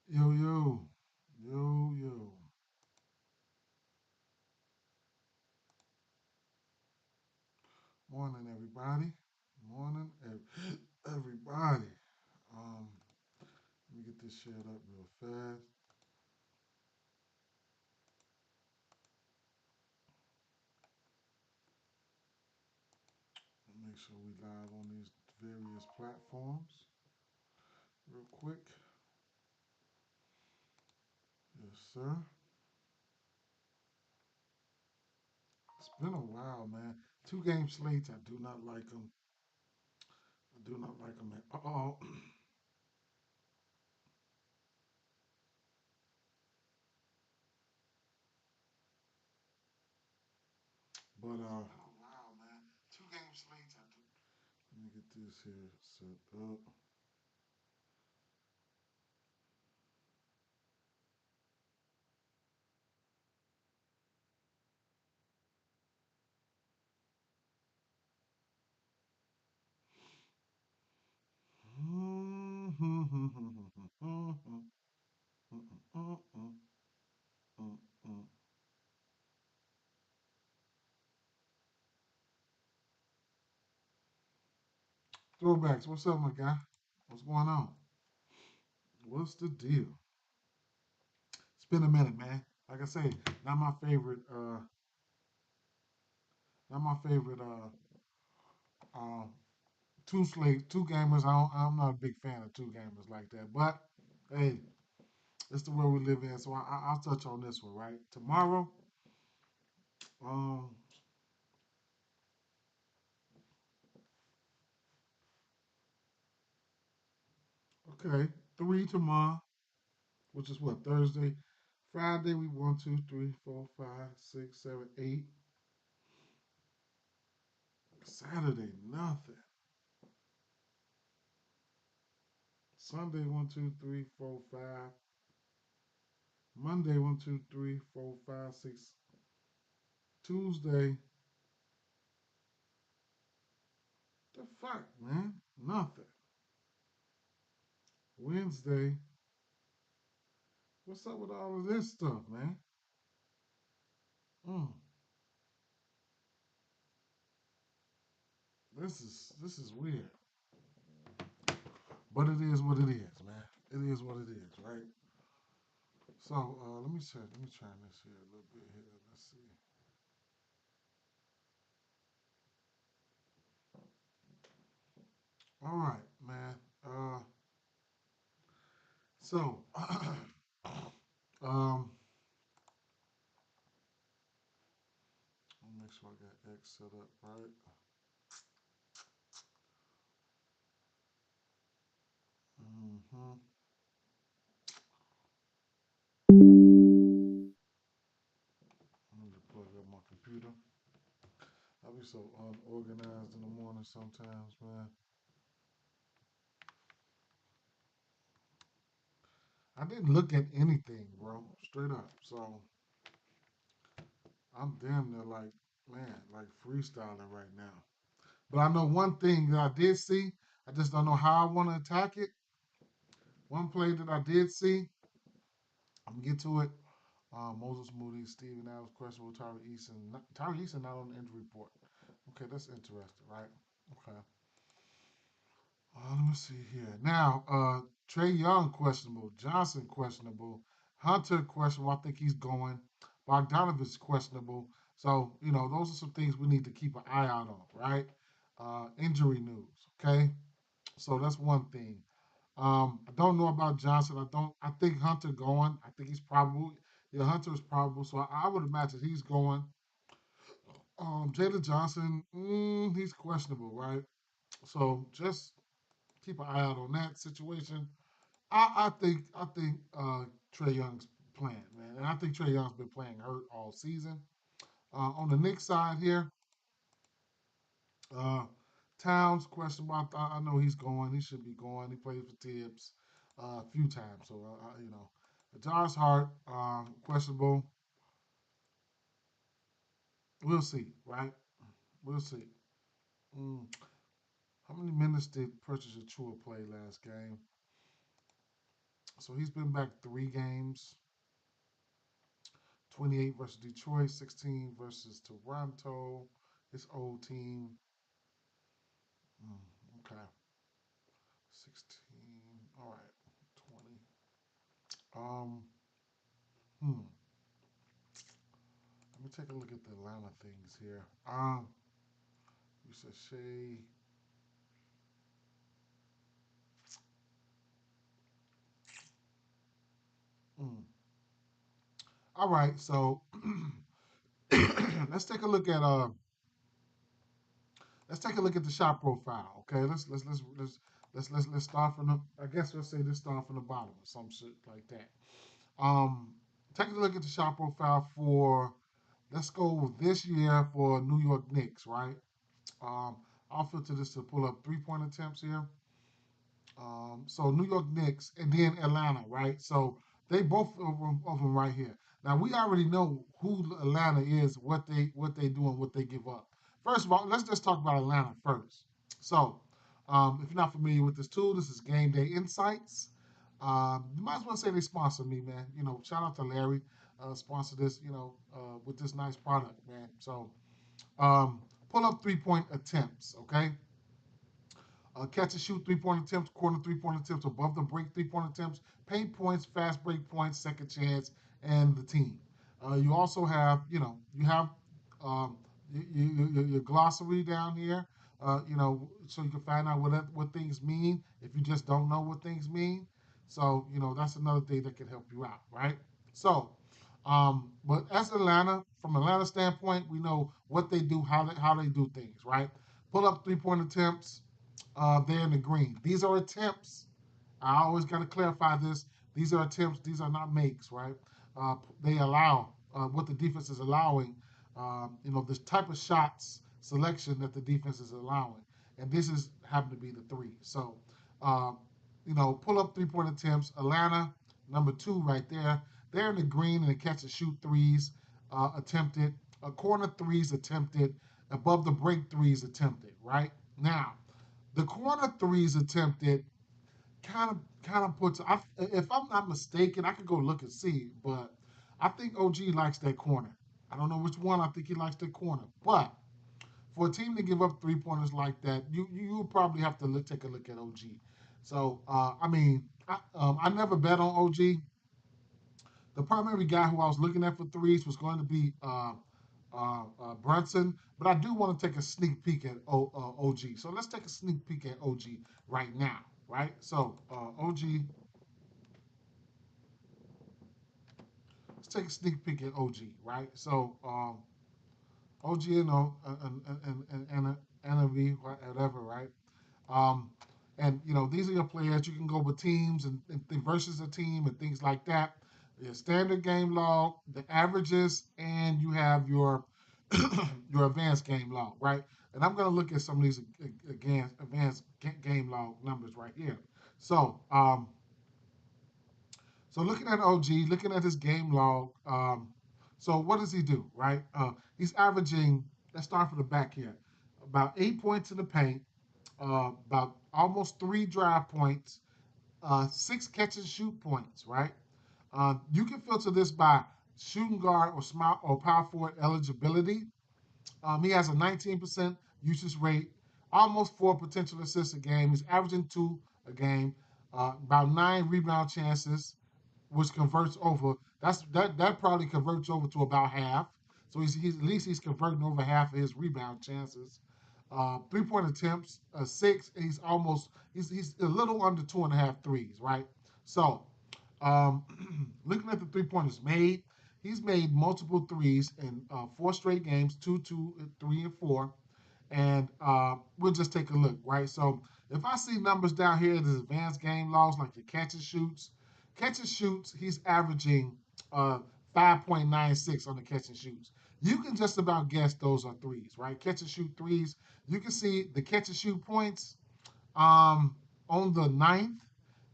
Yo, yo, yo, yo. Morning, everybody. Morning, everybody. Um, Let me get this shared up real fast. Make sure we live on these various platforms real quick. Yes, sir. It's been a while, man. Two game slates. I do not like them. I do not like them at all. But wow, man. Two game slates. I do. Let me get this here set up. Throwbacks, what's up, my guy? What's going on? What's the deal? It's been a minute, man. Like I say, not my favorite. Not my favorite. Uh, two gamers. I'm not a big fan of two gamers like that. But hey, it's the world we live in. So I'll touch on this one right tomorrow. Um, okay, three tomorrow, which is what Thursday. Friday we one, two, three, four, five, six, seven, eight. Saturday nothing. Sunday one, two, three, four, five. Monday one, two, three, four, five, six. Tuesday, the fuck, man? Nothing. Wednesday, what's up with all of this stuff, man? Mm, this is weird, but it is what it is, man. It is what it is, right? So let me try this here a little bit here. Let's see. All right, man. So um, let me make sure I got X set up right. Mm-hmm. I need to plug up my computer. I be so unorganized in the morning sometimes, man. I didn't look at anything, bro. Straight up. So I'm damn near like, man, like freestyling right now. But I know one thing that I did see. I just don't know how I want to attack it. One play that I did see. I'm gonna get to it. Moses Moody, Steven Adams, questionable. Tyree Eason not on the injury report. Okay, that's interesting, right? Okay. Let me see here. Now, Trey Young questionable, Johnson questionable, Hunter questionable. I think he's going. Bogdanovich questionable. So those are some things we need to keep an eye out on, right? Injury news. Okay, so that's one thing. I don't know about Johnson. I don't. I think Hunter going. I think he's probable. Yeah, Hunter is probable. So I would imagine he's going. Jalen Johnson, he's questionable, right? So just keep an eye out on that situation. I think Trey Young's playing, man, and I think Trey Young's been playing hurt all season. On the Knicks side here, uh, Towns questionable. I know he's going. He should be going. He played for Tibbs a few times, so you know. Josh Hart questionable. We'll see, right? We'll see. Mm. How many minutes did Precious Achua play last game? So he's been back 3 games. 28 versus Detroit, 16 versus Toronto, his old team. Okay, 16. All right, 20. Um, hmm. Let me take a look at the Atlanta things here. You said Shea. Mm. All right, so let's take a look at let's take a look at the shot profile. Okay, let's start from the. I guess let's say let's start from the bottom or some shit like that. Um, take a look at the shot profile for. Let's go with this year for New York Knicks, right? Um, I'll filter this to pull up 3-point attempts here. So New York Knicks and then Atlanta, right? So they both of them right here. Now we already know who Atlanta is, what they do, and what they give up. First of all, let's just talk about Atlanta first. So, if you're not familiar with this tool, this is Game Day Insights. You might as well say they sponsor me, man. Shout out to Larry, sponsor this, with this nice product, man. So, pull up 3-point attempts, okay? Catch and shoot 3-point attempts, corner 3-point attempts, above the break 3-point attempts, paint points, fast break points, second chance, and the team. You also have, you have um, your glossary down here, so you can find out what things mean if you just don't know what things mean. So, that's another thing that can help you out, right? So, but as Atlanta, from Atlanta standpoint, we know what they do, how they do things, right? Pull up 3-point attempts, they're in the green. These are attempts. I always got to clarify this. These are attempts. These are not makes, right? They allow what the defense is allowing. The type of shots selection that the defense is allowing, and this is happen to be the three. So, uh, pull up 3-point attempts. Atlanta, number 2, right there. They're in the green and the catch and shoot threes attempted. Corner threes attempted. Above the break threes attempted. Right now, the corner threes attempted kind of puts. If I'm not mistaken, I could go look and see, but I think OG likes that corner. I don't know which one. I think he likes that corner, but for a team to give up 3-pointers like that, you would probably have to take a look at OG. So I mean, I never bet on OG. The primary guy who I was looking at for threes was going to be Brunson, but I do want to take a sneak peek at OG. So let's take a sneak peek at OG right now, right? So OG, let's take a sneak peek at OG, right? So OG, and NMV, whatever, right? Um, and these are your players. You can go with teams and versus a team and things like that. Your standard game log, the averages, and you have your your advanced game log, right? And I'm going to look at some of these again advanced game log numbers right here. So, looking at OG, looking at his game log, so what does he do, right? He's averaging. Let's start from the back here. About 8 points in the paint, about almost 3 drive points, 6 catch and shoot points, right? You can filter this by shooting guard or small or power forward eligibility. He has a 19% usage rate, almost 4 potential assists a game. He's averaging 2 a game, about 9 rebound chances, which converts over. That probably converts over to about half. So he's at least he's converting over half of his rebound chances. 3-point attempts, 6. He's a little under 2.5 threes, right? So um, looking at the 3-pointers made, he's made multiple threes in 4 straight games, two, 3, and 4. And we'll just take a look, right? So if I see numbers down here in his advanced game logs, like the catch and shoots, he's averaging 5.96 on the catch and shoots. You can just about guess those are threes, right? Catch and shoot threes. You can see the catch and shoot points um, on the ninth,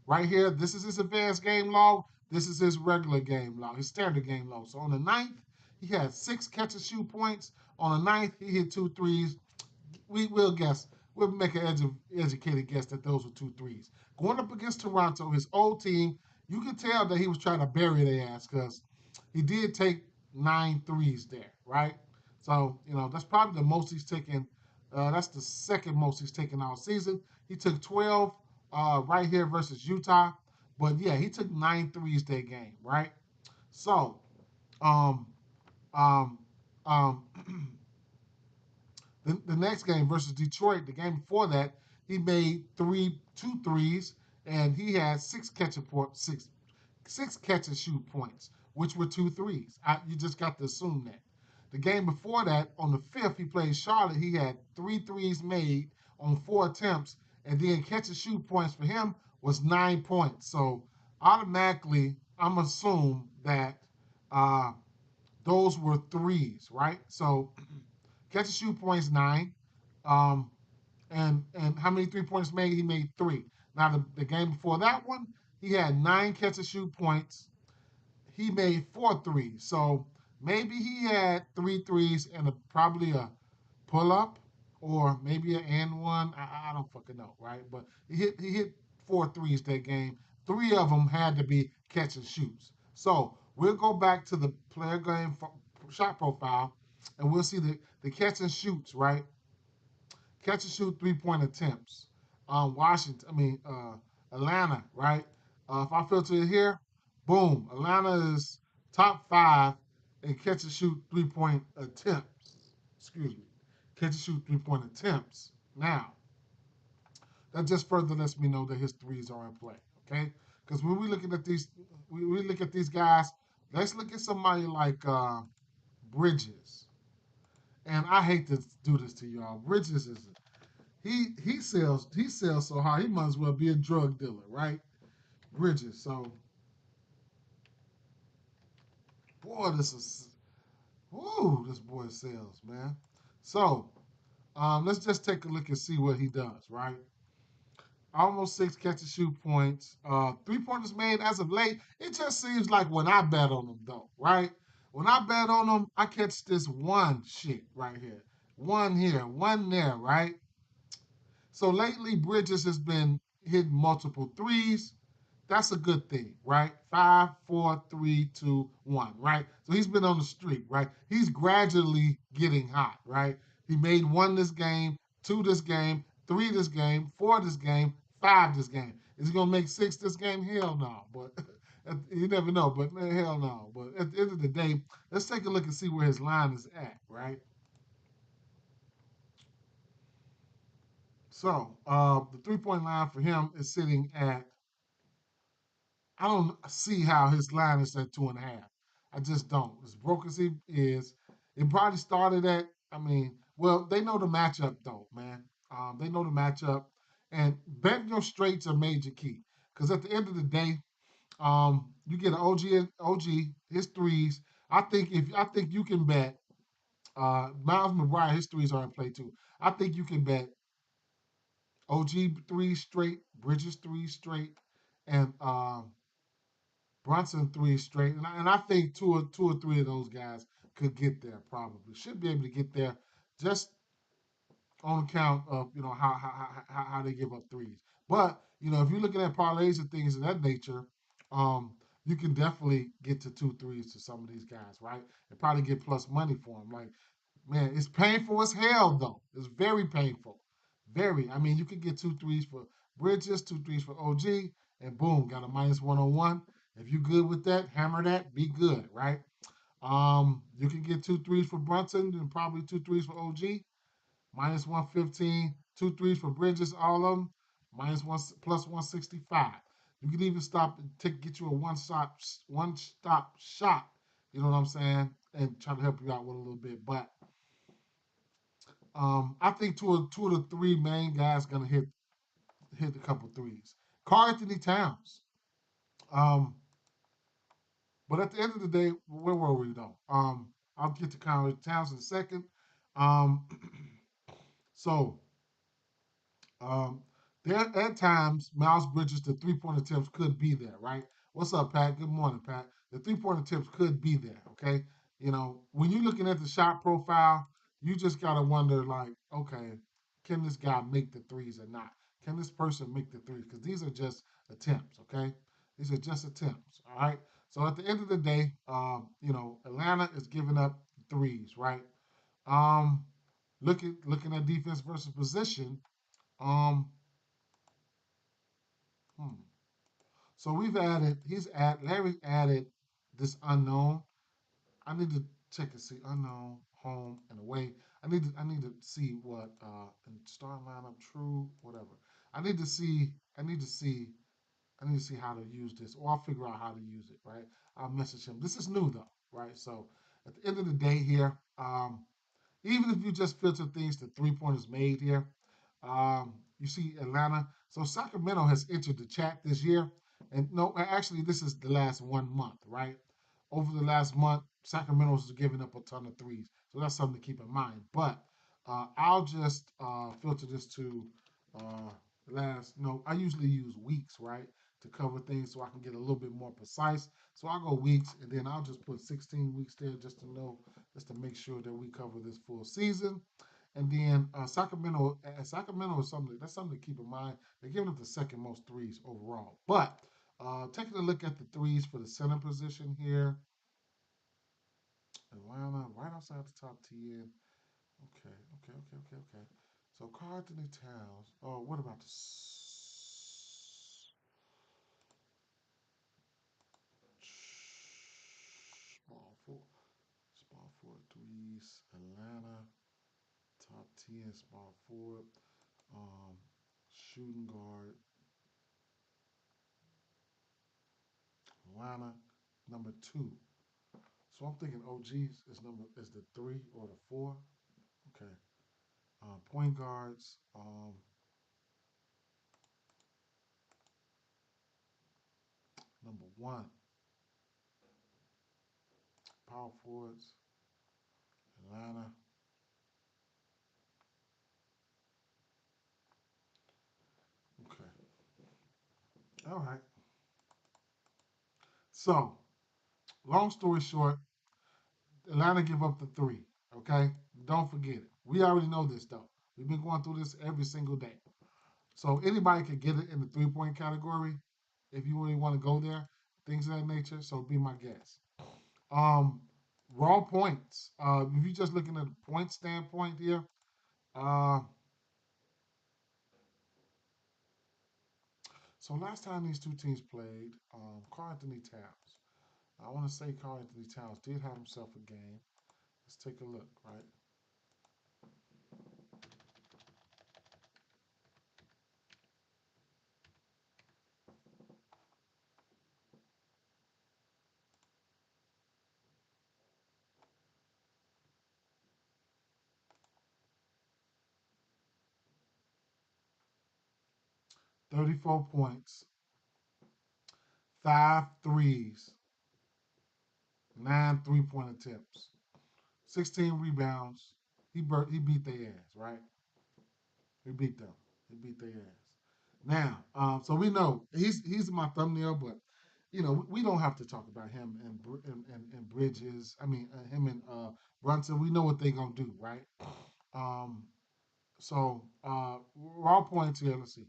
right here. This is his advanced game log. This is his regular game log, his standard game log. So on the ninth, he had 6 catch and shoot points. On the ninth, he hit 2 threes. We will guess. We'll make an educated guess that those were 2 threes. Going up against Toronto, his old team, You could tell that he was trying to bury their ass because he did take 9 threes there, right? So, that's probably the most he's taken. That's the second most he's taken all season. He took 12 right here versus Utah. But yeah, he took 9 threes that game, right? So, um, um, um, the next game versus Detroit, the game before that, he made 2 threes, and he had six catch and shoot points, which were 2 threes. You just got to assume that. The game before that, on the fifth, he played Charlotte. He had 3 threes made on 4 attempts, and then catch and shoot points for him was 9 points. So automatically, I'm assume that uh, those were threes, right? So catch and shoot points 9. Um, and how many 3 points made? He made 3. Now the game before that one, he had 9 catch and shoot points. He made 4 threes. So maybe he had 3 threes and probably a pull up, or maybe an and one. I don't fucking know, right? But he hit 4 threes that game. 3 of them had to be catch and shoots. So we'll go back to the player game shot profile, and we'll see the catch and shoots, right? Catch and shoot 3 point attempts. Washington, Atlanta, right? If I filter it here, boom, Atlanta is top 5 in catch and shoot 3 point attempts. Excuse me, catch and shoot 3 point attempts. Now, that just further lets me know that his threes are in play. Okay, because when we looking at these, we look at these guys. Let's look at somebody like Bridges. And I hate to do this to y'all. Bridges is he sells so hard he might as well be a drug dealer, right? Bridges. So boy, this boy sells, man. So let's just take a look and see what he does, right? Almost 6 catch and shoot points. 3 pointers made as of late. It just seems like when I bet on him, though, right? When I bet on him, I catch this one shit right here, one here, one there, right? So lately, Bridges has been hitting multiple threes. That's a good thing, right? Five, four, three, two, one, right? So he's been on the streak, right? He's gradually getting hot, right? He made 1 this game, 2 this game, 3 this game, 4 this game, 5 this game. Is he gonna make 6 this game? Hell no. But you never know. But hell no. But at the end of the day, let's take a look and see where his line is at, right? So the 3 point line for him is sitting at, I don't see how his line is at 2.5. I just don't. As broke as he is, it probably started at, well, they know the matchup though, man. They know the matchup. And betting your straights are major key. Because at the end of the day, you get an OG, his threes. I think you can bet Miles McBride, his threes are in play too. I think you can bet OG 3 straight, Bridges 3 straight, and Brunson 3 straight, and I think two or three of those guys could get there. Probably should be able to get there, just on account of how they give up threes. But if you're looking at parlays and things of that nature, um, you can definitely get to 2 threes to some of these guys, right? And probably get plus money for them. Like, man, it's painful as hell though. It's very painful. Very. I mean, you could get 2 threes for Bridges, 2 threes for OG, and boom, got a minus 101. If you good with that, hammer that, be good, right? You can get 2 threes for Brunson and probably 2 threes for OG, minus 115, 2 threes for Bridges, all of them, minus one plus 165. You can even stop and get you a one stop shot. You know what I'm saying? And try to help you out with a little bit. But I think two of the 3 main guys gonna hit a couple threes. Karl Anthony Towns. Um, but at the end of the day, where were we though? I'll get to Karl Anthony Towns in a second. Um, so um, there at times, Miles Bridges, the 3 point attempts could be there, right? What's up, Pat? Good morning, Pat. The 3 point attempts could be there, okay? When you're looking at the shot profile, you just gotta wonder, like, okay, can this guy make the threes or not? Can this person make the threes? Because these are just attempts, okay? These are just attempts. All right. So at the end of the day, Atlanta is giving up threes, right? Um, looking at defense versus position. Um, hmm. So Larry added this unknown. I need to check and see unknown, home, and away. I need to see what in starting lineup, true, whatever. I need to see I need to see I need to see how to use this, or I'll figure out how to use it. Right? I'll message him. This is new though, right? So at the end of the day here, even if you just filter things to 3 pointers made here, you see Atlanta. So Sacramento has entered the chat this year. And no, actually, this is the last 1 month, right? Over the last month, Sacramento's giving up a ton of threes. So that's something to keep in mind. But I'll just filter this to uh, no, I usually use weeks, right? To cover things so I can get a little bit more precise. So I'll go weeks and then I'll just put 16 weeks there just to make sure that we cover this full season. And then Sacramento is something to keep in mind. They're giving up the second most threes overall. But taking a look at the threes for the center position here, Atlanta right outside the top 10. Okay, okay. So Karl Anthony Towns. Oh, what about the small four? Small four threes. Atlanta top 10 small forward. Um, Shooting guard. Atlanta number 2. So I'm thinking OGs is the 3 or the 4. Okay. Point guards. Number 1. Power forwards. Atlanta. Okay. All right. So long story short, Atlanta give up the 3. Okay. Don't forget it. We already know this though. We've been going through this every single day. So anybody could get it in the 3 point category if you really want to go there. Things of that nature. So be my guest. Um, Raw points. If you're just looking at a point standpoint here, uh, so last time these two teams played, Karl Anthony Towns. I want to say Karl Anthony Towns did have himself a game. Let's take a look, right? 34 points, five threes, 9 3-point attempts, 16 rebounds. He beat their ass, right? He beat them. He beat their ass. Now, so we know he's my thumbnail, but we don't have to talk about him and Bridges. I mean, him and Brunson. We know what they're gonna do, right? Um, raw points here. Let's see.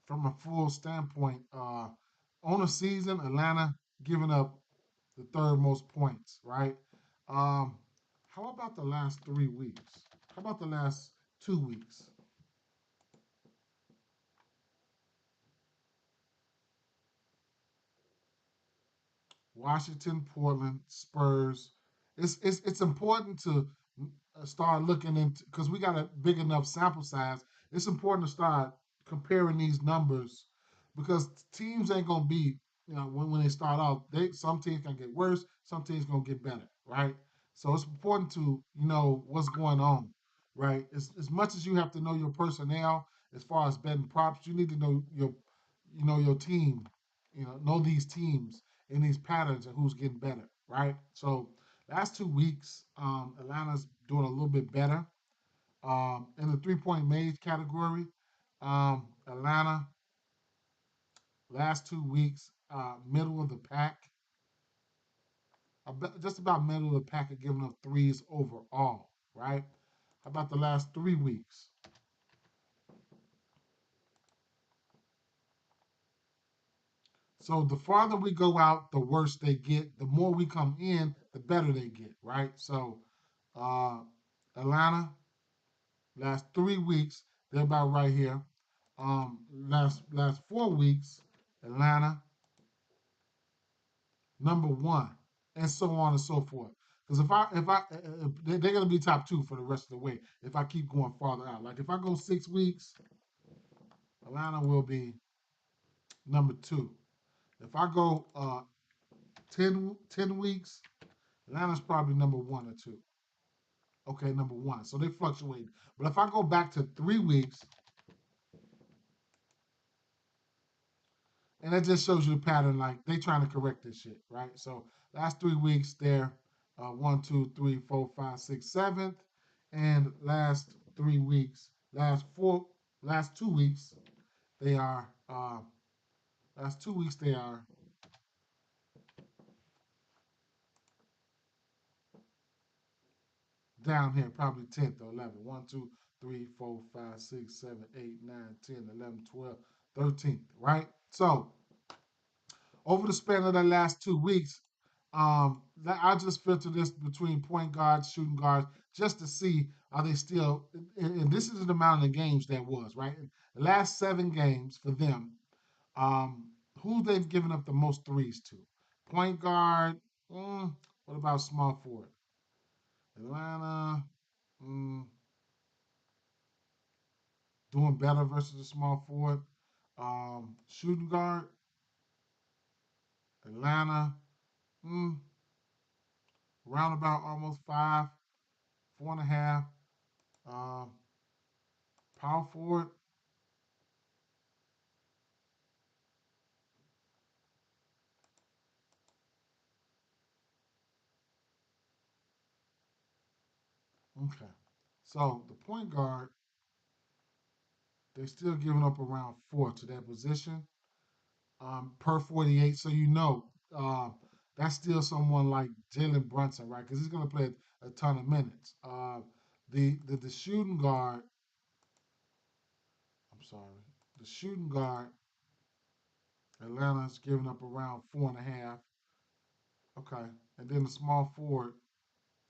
From a full standpoint, on a season, Atlanta giving up the third most points, right? Um, how about the last 3 weeks? How about the last 2 weeks? Washington, Portland, Spurs. It's important to start looking into because we got a big enough sample size. It's important to start comparing these numbers because teams ain't gonna be when they start off. Some teams gonna get worse, some teams gonna get better, right? So it's important to know what's going on, right? As much as you have to know your personnel as far as betting props, you need to know your team, know these teams in these patterns and who's getting better, right? So last 2 weeks, Atlanta's doing a little bit better. In the 3 point made category, Atlanta last 2 weeks, middle of the pack, just about middle of the pack of giving up threes overall, right? How about the last 3 weeks? So the farther we go out, the worse they get. The more we come in, the better they get, right? So uh, Atlanta, last 3 weeks, they're about right here. Last 4 weeks, Atlanta, number one, and so on and so forth. Because if they're gonna be top two for the rest of the way. If I keep going farther out, like if I go 6 weeks, Atlanta will be number two. If I go 10 weeks, Atlanta's probably number one or two. Okay, number one. So they fluctuate. But if I go back to 3 weeks, and that just shows you the pattern, like they trying to correct this shit, right? So last 3 weeks, they're 1, 2, 3, 4, 5, 6, 7th. And last 2 weeks, they are, last 2 weeks, they are down here, probably 10th or 11th. 1, 2, 3, 4, 5, 6, 7, 8, 9, 10, 11, 12, 13th, right? So over the span of the last 2 weeks, I just filter this between point guards, shooting guards, just to see are they still. And this is the amount of games that was right. The last 7 games for them, who they've given up the most threes to? Point guard. What about small forward? Atlanta. Mm, doing better versus the small forward. Shooting guard. Atlanta. Mm, roundabout almost 5, 4.5. Um, power forward. Okay. So the point guard, they're still giving up around 4 to that position per 48. So uh, that's still someone like Jalen Brunson, right? Because he's going to play a ton of minutes. The shooting guard, I'm sorry, the shooting guard, Atlanta's giving up around 4.5. Okay. And then the small forward,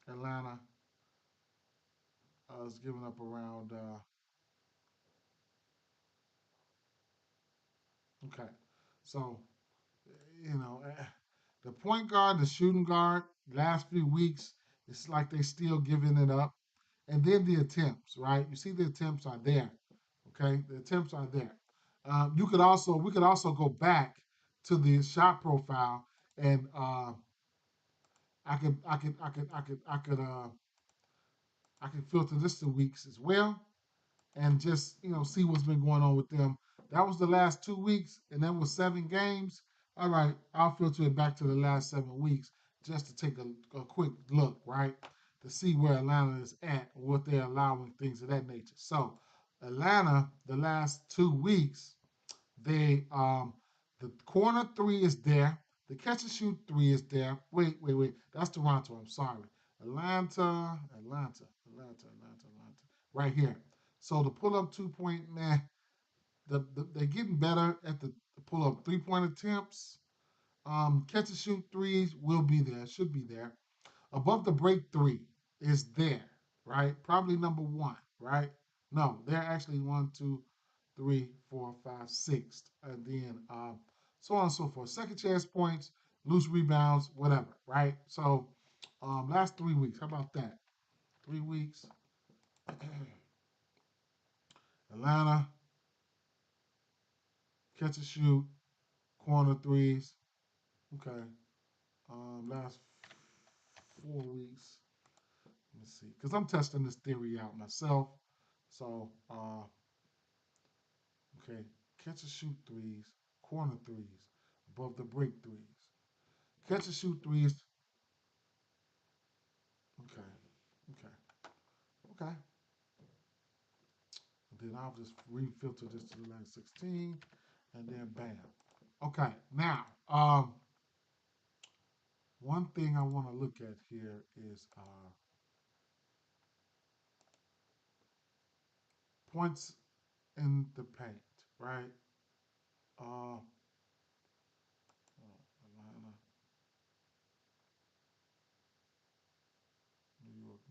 Atlanta is giving up around, okay. So you know, the point guard, the shooting guard, last few weeks, it's like they still giving it up. And then the attempts, right? You see the attempts are there. Okay, the attempts are there. We could also go back to the shot profile, and I could filter this to weeks as well, and just see what's been going on with them. That was the last 2 weeks, and that was 7 games. All right, I'll filter it back to the last 7 weeks just to take a quick look, right, to see where Atlanta is at, what they're allowing, things of that nature. So Atlanta, the last 2 weeks, they the corner three is there, the catch and shoot three is there. Wait, that's Toronto. I'm sorry, Atlanta, right here. So the pull up 2 point, man, they're getting better at the pull up 3 point attempts. Catch and shoot threes will be there, should be there. Above the break three is there, right? Probably number one, right? No, they're actually 1, 2, 3, 4, 5, 6, and then so on and so forth. Second chance points, loose rebounds, whatever, right? So last 3 weeks, how about that? 3 weeks, Atlanta, catch and shoot, corner threes. Okay. Last 4 weeks. Let me see, because I'm testing this theory out myself. So, okay, catch and shoot threes, corner threes, above the break threes. Catch and shoot threes. Okay, okay, okay. And then I'll just refilter this to the last 16, and then bam. Okay, now, one thing I want to look at here is points in the paint, right? Uh,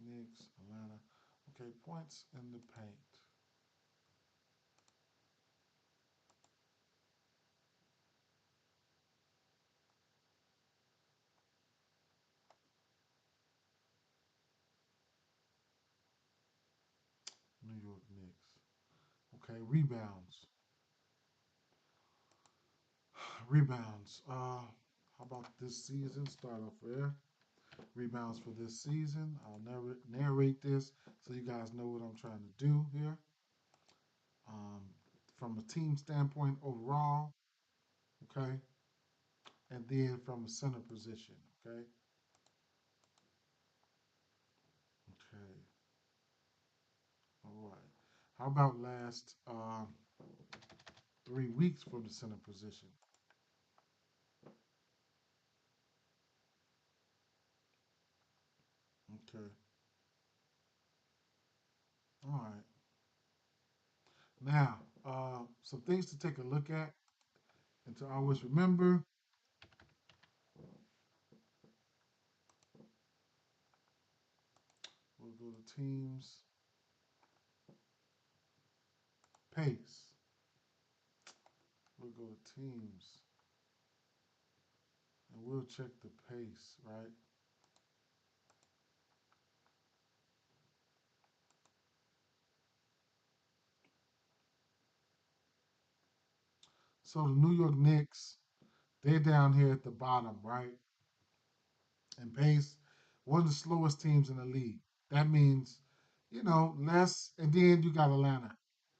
Knicks, Atlanta. Okay, points in the paint. New York Knicks. Okay, rebounds. Rebounds. How about this season? Start off there. Rebounds for this season. I'll narrate this so you guys know what I'm trying to do here. Um, from a team standpoint overall, okay, and then from a center position, okay, okay, all right. How about last 3 weeks for the center position? Okay, all right. Now, some things to take a look at and to always remember. We'll go to teams pace. We'll go to teams and we'll check the pace, right? So the New York Knicks, they're down here at the bottom, right? And pace, one of the slowest teams in the league. That means, less. And then you got Atlanta,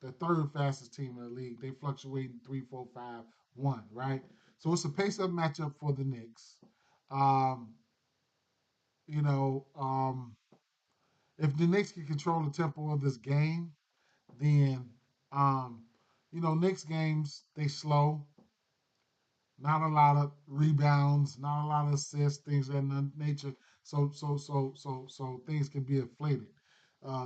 the third fastest team in the league. They fluctuate in 3, 4, 5, 1, right? So it's a pace up matchup for the Knicks. Um, you know, um, if the Knicks can control the tempo of this game, then, um, Knicks games, they slow. Not a lot of rebounds, not a lot of assists, things of that nature. So things can be inflated.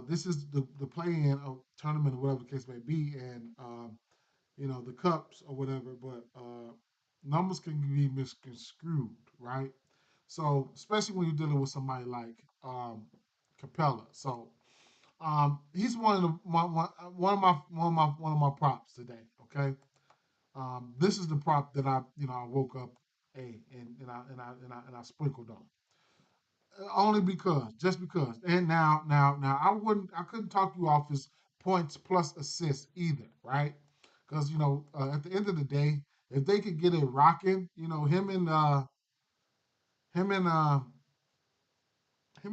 This is the play-in tournament or whatever the case may be, and the cups or whatever. But numbers can be misconstrued, right? So especially when you're dealing with somebody like Capella. So he's one of the one of my props today. Okay, this is the prop that I woke up and I sprinkled on. Only because, just because. And now, I couldn't talk you off his points plus assists either, right? Because at the end of the day, if they could get it rocking, him and him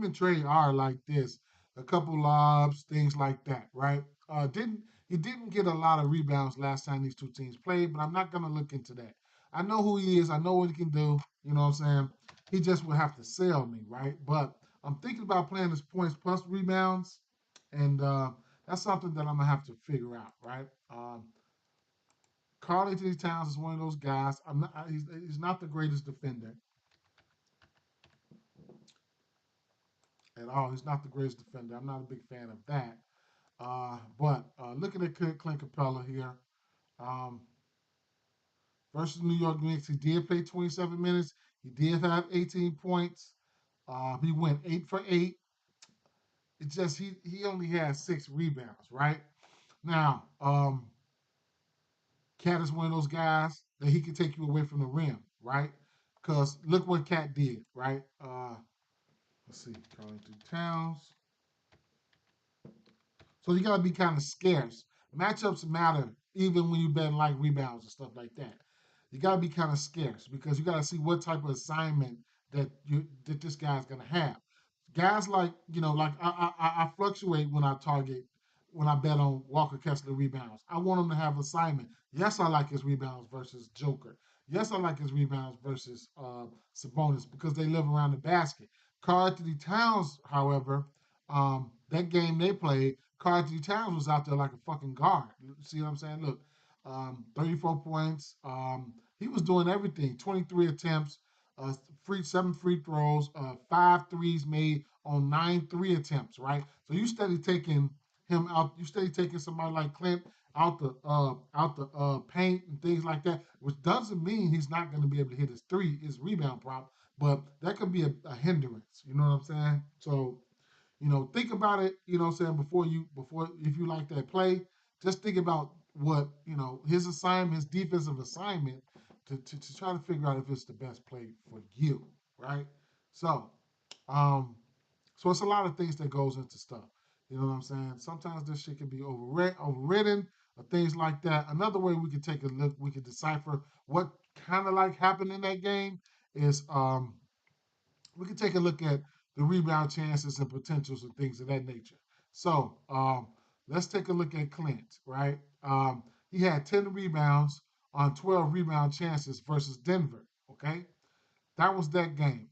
and Trey are like this. A couple lobs, things like that, right? Didn't He didn't get a lot of rebounds last time these two teams played, but I'm not gonna look into that. I know who he is. I know what he can do. You know what I'm saying? He just would have to sell me, right? But I'm thinking about playing his points plus rebounds, and that's something that I'm gonna have to figure out, right? Carl Anthony Towns is one of those guys. He's not the greatest defender at all. He's not the greatest defender. I'm not a big fan of that. But looking at Clint Capella here, um, versus New York Knicks, he did play 27 minutes. He did have 18 points. He went 8 for 8. It's just he only had 6 rebounds, right? Now, Cat is one of those guys that he can take you away from the rim, right? Because look what Cat did, right? Let's see, Carlton Towns. So you gotta be kind of scarce. Matchups matter even when you bet like rebounds and stuff like that. You gotta be kind of scarce because you gotta see what type of assignment that this guy's gonna have. Guys like like I fluctuate when I bet on Walker Kessler rebounds. I want him to have assignment. Yes, I like his rebounds versus Joker. Yes, I like his rebounds versus Sabonis because they live around the basket. Karl Anthony Towns, however, that game they played, Karl Anthony Towns was out there like a fucking guard. See what I'm saying? Look, 34 points. He was doing everything. 23 attempts, uh, 7 free throws, 5 threes made on 9 3 attempts. Right. So you steady taking him out. You steady taking somebody like Clint out the paint and things like that, which doesn't mean he's not going to be able to hit his rebound prop, but that could be a hindrance. You know what I'm saying? So Think about it, what I'm saying, before if you like that play, just think about what, his assignment, his defensive assignment to try to figure out if it's the best play for you, right? So, um, so it's a lot of things that goes into stuff. You know what I'm saying? Sometimes this shit can be overridden, or things like that. Another way we can take a look, we can decipher what kind of like happened in that game is we can take a look at the rebound chances and potentials and things of that nature. So let's take a look at Clint, right? He had 10 rebounds on 12 rebound chances versus Denver, okay? That was that game.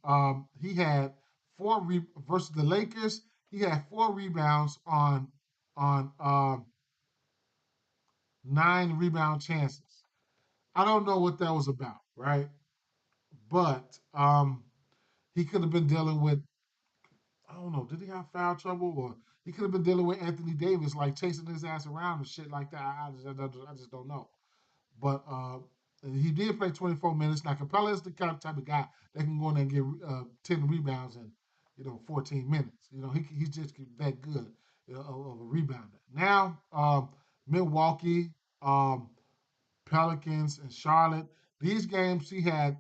He had versus the Lakers. He had 4 rebounds on 9 rebound chances. I don't know what that was about, right? But he could have been dealing with, I don't know, did he have foul trouble, or he could have been dealing with Anthony Davis, like chasing his ass around and shit like that. I just don't know. But he did play 24 minutes. Now Capella is the type of guy that can go in there and get 10 rebounds in 14 minutes. He's just that good of a rebounder. Now Milwaukee, um, Pelicans, and Charlotte. These games he had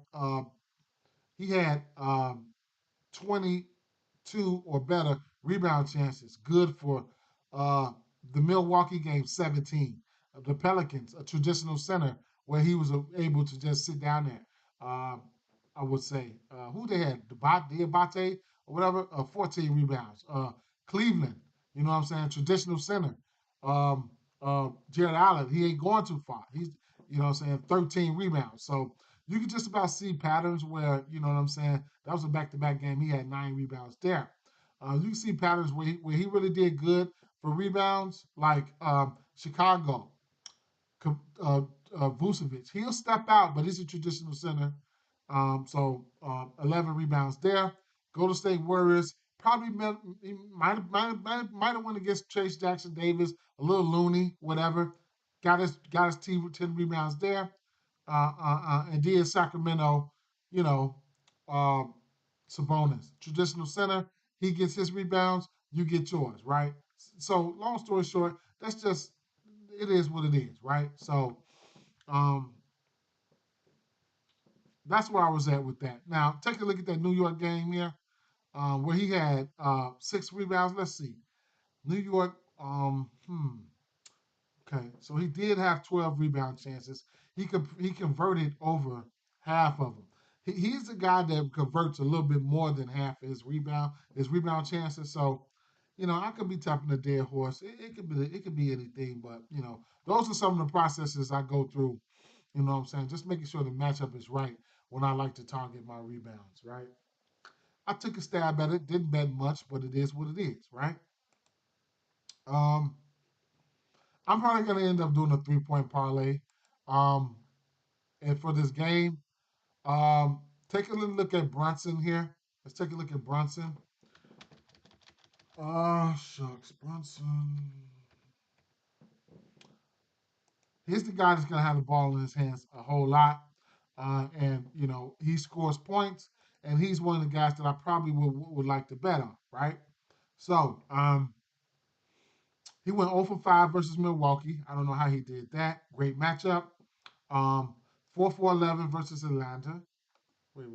22 or better rebound chances. Good for uh, the Milwaukee game, 17. The Pelicans, a traditional center where he was able to just sit down there. I would say who they had, Diabate or whatever, 14 rebounds. Cleveland, you know what I'm saying, traditional center. Um, Jared Allen, he ain't going too far. He's, 13 rebounds. So you can just about see patterns where, you know what I'm saying, that was a back-to-back game. He had 9 rebounds there. You can see patterns where he really did good for rebounds, like Chicago, uh, Vucevic. He'll step out, but he's a traditional center. So 11 rebounds there. Golden State Warriors probably might have won against Trace Jackson Davis, a little loony, whatever. Got his team with 10 rebounds there. And then Sacramento, you know, uh, Sabonis, traditional center. He gets his rebounds, you get yours, right? So long story short, that's just it is what it is, right? So um, that's where I was at with that. Now take a look at that New York game here, where he had 6 rebounds. Let's see, New York. Okay, so he did have 12 rebound chances. He converted over half of them. He's the guy that converts a little bit more than half of his rebound chances. So, I could be tapping a dead horse. It could be anything, but those are some of the processes I go through. You know what I'm saying? Just making sure the matchup is right when I like to target my rebounds. Right? I took a stab at it. Didn't bet much, but it is what it is. Right? Um, I'm probably gonna end up doing a 3-point parlay. Um, and for this game, take a little look at Brunson here. Let's take a look at Brunson. Shucks, Brunson. He's the guy that's gonna have the ball in his hands a whole lot, and he scores points, and he's one of the guys that I probably would like to bet on, right? So, he went 0 for 5 versus Milwaukee. I don't know how he did that. Great matchup. Um, 4 for 11 versus Atlanta. Wait.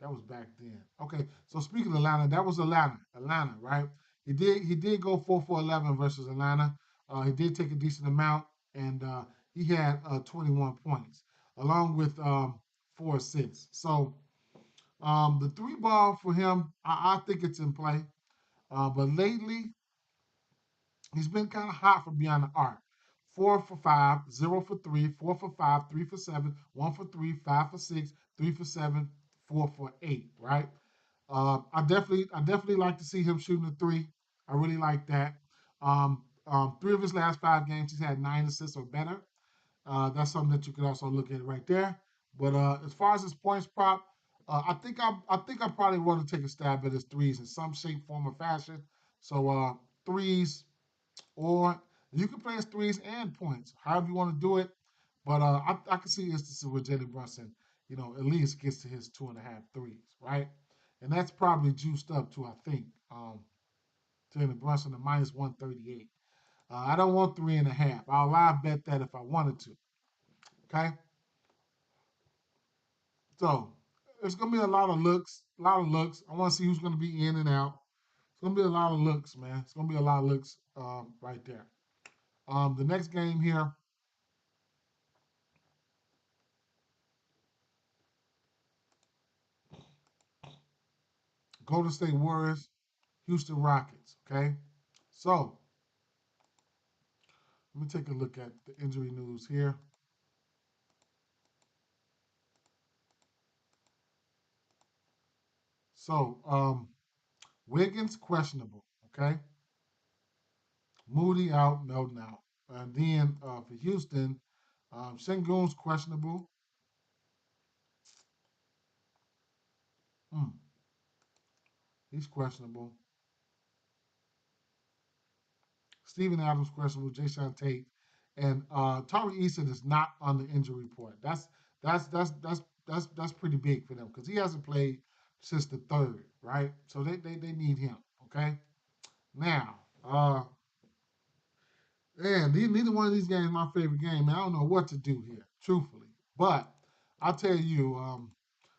That was back then. Okay, so speaking of Atlanta, that was Atlanta. Atlanta, right? He did go 4 for 11 versus Atlanta. He did take a decent amount, and he had 21 points, along with 4 assists. So the 3 ball for him, I think it's in play. But lately, he's been kind of hot for beyond the arc. 4 for 5, 0 for 3, 4 for 5, 3 for 7, 1 for 3, 5 for 6, 3 for 7, 4 for 8. Right? I definitely like to see him shooting a three. I really like that. 3 of his last 5 games, he's had 9 assists or better. That's something that you could also look at right there. But as far as his points prop, I think I probably want to take a stab at his threes in some shape, form, or fashion. So threes, or you can play his threes and points, however you want to do it. But I can see instances where Jalen Brunson, at least gets to his 2.5 threes, right? And that's probably juiced up to, I think. Jalen Brunson at minus 138. I don't want 3.5. I'll live bet that if I wanted to. Okay. So it's gonna be a lot of looks. A lot of looks. I want to see who's gonna be in and out. It's gonna be a lot of looks, man. It's gonna be a lot of looks right there. The next game here, Golden State Warriors, Houston Rockets. Okay. So let me take a look at the injury news here. So Wiggins questionable. Okay. Moody out, Melton out. And then for Houston, Sengun's questionable. Mm, he's questionable. Steven Adams questionable. Jason Tate and Tari Eason is not on the injury report. That's pretty big for them because he hasn't played since the third, right? So they need him. Okay. Now, man, neither one of these games is my favorite game. Man, I don't know what to do here, truthfully. But I'll tell you,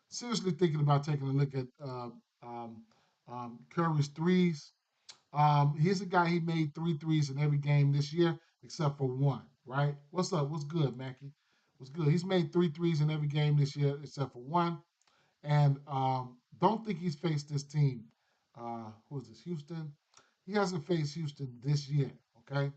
seriously thinking about taking a look at um, Curry's threes. He's a guy, he made three threes in every game this year except for one, right? What's up? What's good, Mackie? What's good? He's made three threes in every game this year except for one. And don't think he's faced this team. Who is this? Houston. He hasn't faced Houston this year, okay?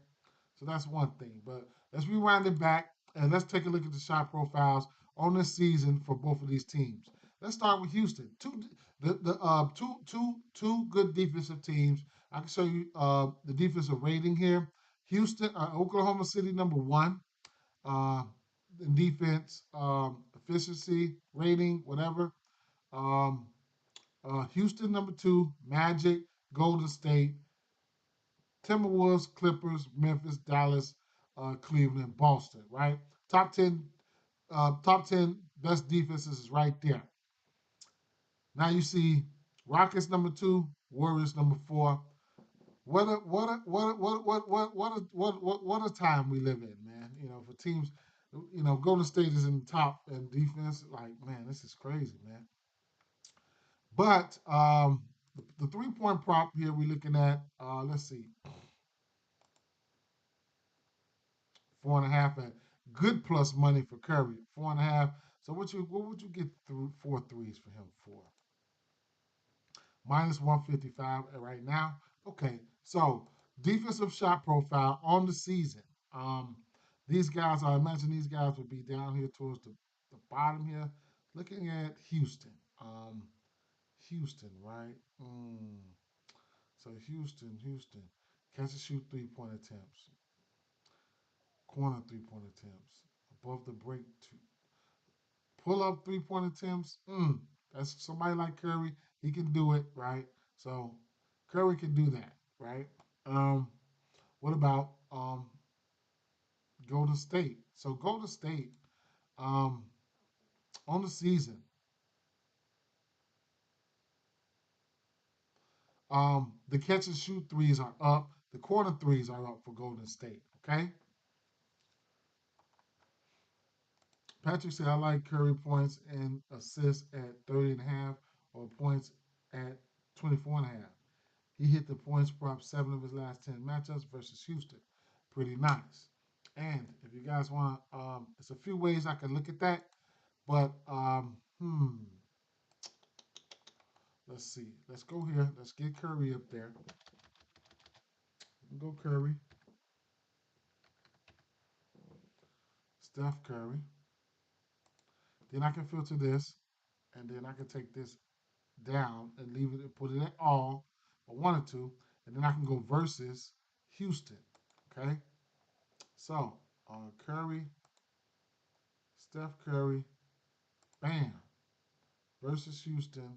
So that's one thing. But let's rewind it back and let's take a look at the shot profiles on this season for both of these teams. Let's start with Houston. Two good defensive teams. I can show you the defensive rating here. Houston, Oklahoma City, number one uh, in defense, efficiency rating, whatever. Um, Houston, number two. Magic, Golden State, Timberwolves, Clippers, Memphis, Dallas, Cleveland, Boston. Right, top ten best defenses is right there. Now you see Rockets number two, Warriors number four. What a time we live in, man. You know, for teams, Golden State is in the top in defense. Like, man, this is crazy, man. But the 3 point prop here we're looking at. Let's see, 4.5 at good plus money for Curry. 4.5. So what would you get through four threes for him for? Minus 155 right now. Okay, so defensive shot profile on the season. Um, these guys, I imagine these guys would be down here towards the bottom here. Looking at Houston. Houston, right? So Houston. Catch and shoot 3 point attempts. Corner 3 point attempts. Above the break, pull up 3 point attempts. That's somebody like Curry. He can do it, right? So Curry can do that, right? What about Golden State? So Golden State um, on the season, the catch and shoot threes are up. The corner threes are up for Golden State. Okay. Patrick said, I like Curry points and assists at 30.5 or points at 24.5. He hit the points prop 7 of his last 10 matchups versus Houston. Pretty nice. And if you guys want to, there's a few ways I can look at that, but let's see. Let's go here. Let's get Curry up there. Go Curry. Steph Curry. Then I can filter this, and then I can take this down and leave it and put it at all if I wanted to, and then I can go versus Houston. Okay. So Curry, Steph Curry, bam, versus Houston.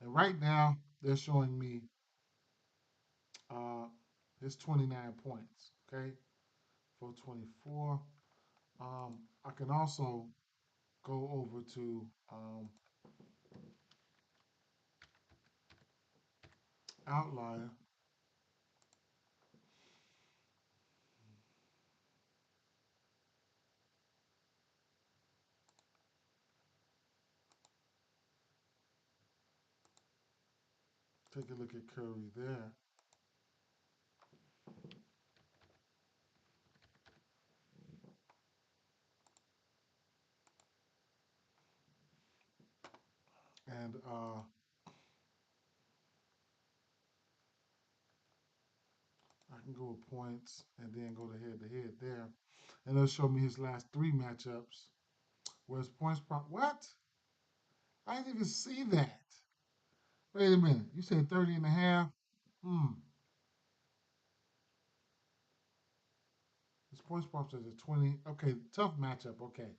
And right now, they're showing me uh, it's 29 points, okay, for 24. I can also go over to Outlier Take a look at Curry there. And I can go with points and then go to head there. And it'll show me his last three matchups. Where's points prop? What? I didn't even see that. Wait a minute. You said 30 and a half? Hmm. His points props are at 20. Okay, tough matchup. Okay.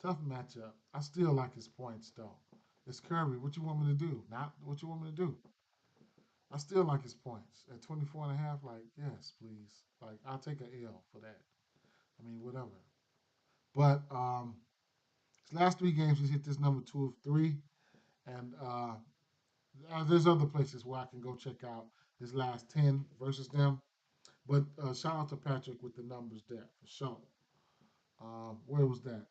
Tough matchup. I still like his points though. It's Curry. What you want me to do? Not what you want me to do. I still like his points. At 24 and a half, like, yes, please. Like, I'll take an L for that. I mean, whatever. But his last three games, he's hit this number 2 of 3. And there's other places where I can go check out his last 10 versus them. But shout out to Patrick with the numbers there for sure. Where was that?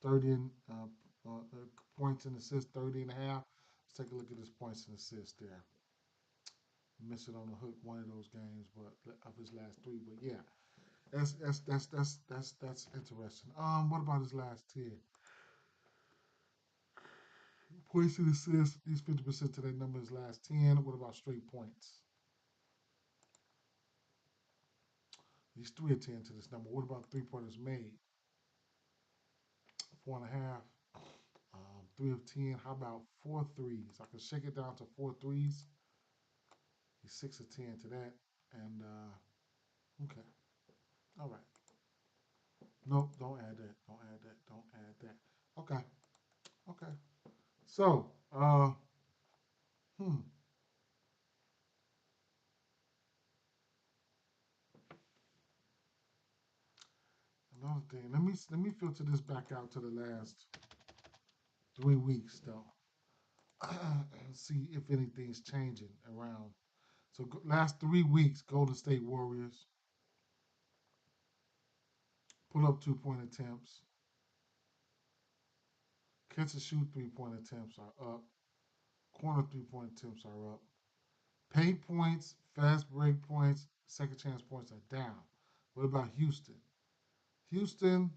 30 points and assists, 30 and a half. Let's take a look at his points and assists there. Missing on the hook one of those games, but of his last three. But yeah, that's interesting. What about his last 10? Points and assists, he's 50% to that number his last 10. What about straight points? He's 3 of 10 to this number. What about three pointers made? 4.5. 3 of 10. How about four threes? I can shake it down to four threes. He's 6 of 10 to that. And okay. All right. Nope, don't add that. Don't add that. Don't add that. Okay. Okay. So, hmm. Another thing. Let me filter this back out to the last 3 weeks though. And see if anything's changing around. So last 3 weeks, Golden State Warriors pull up 2 point attempts. Catch and shoot 3 point attempts are up. Corner 3 point attempts are up. Paint points, fast break points, second chance points are down. What about Houston? Houston,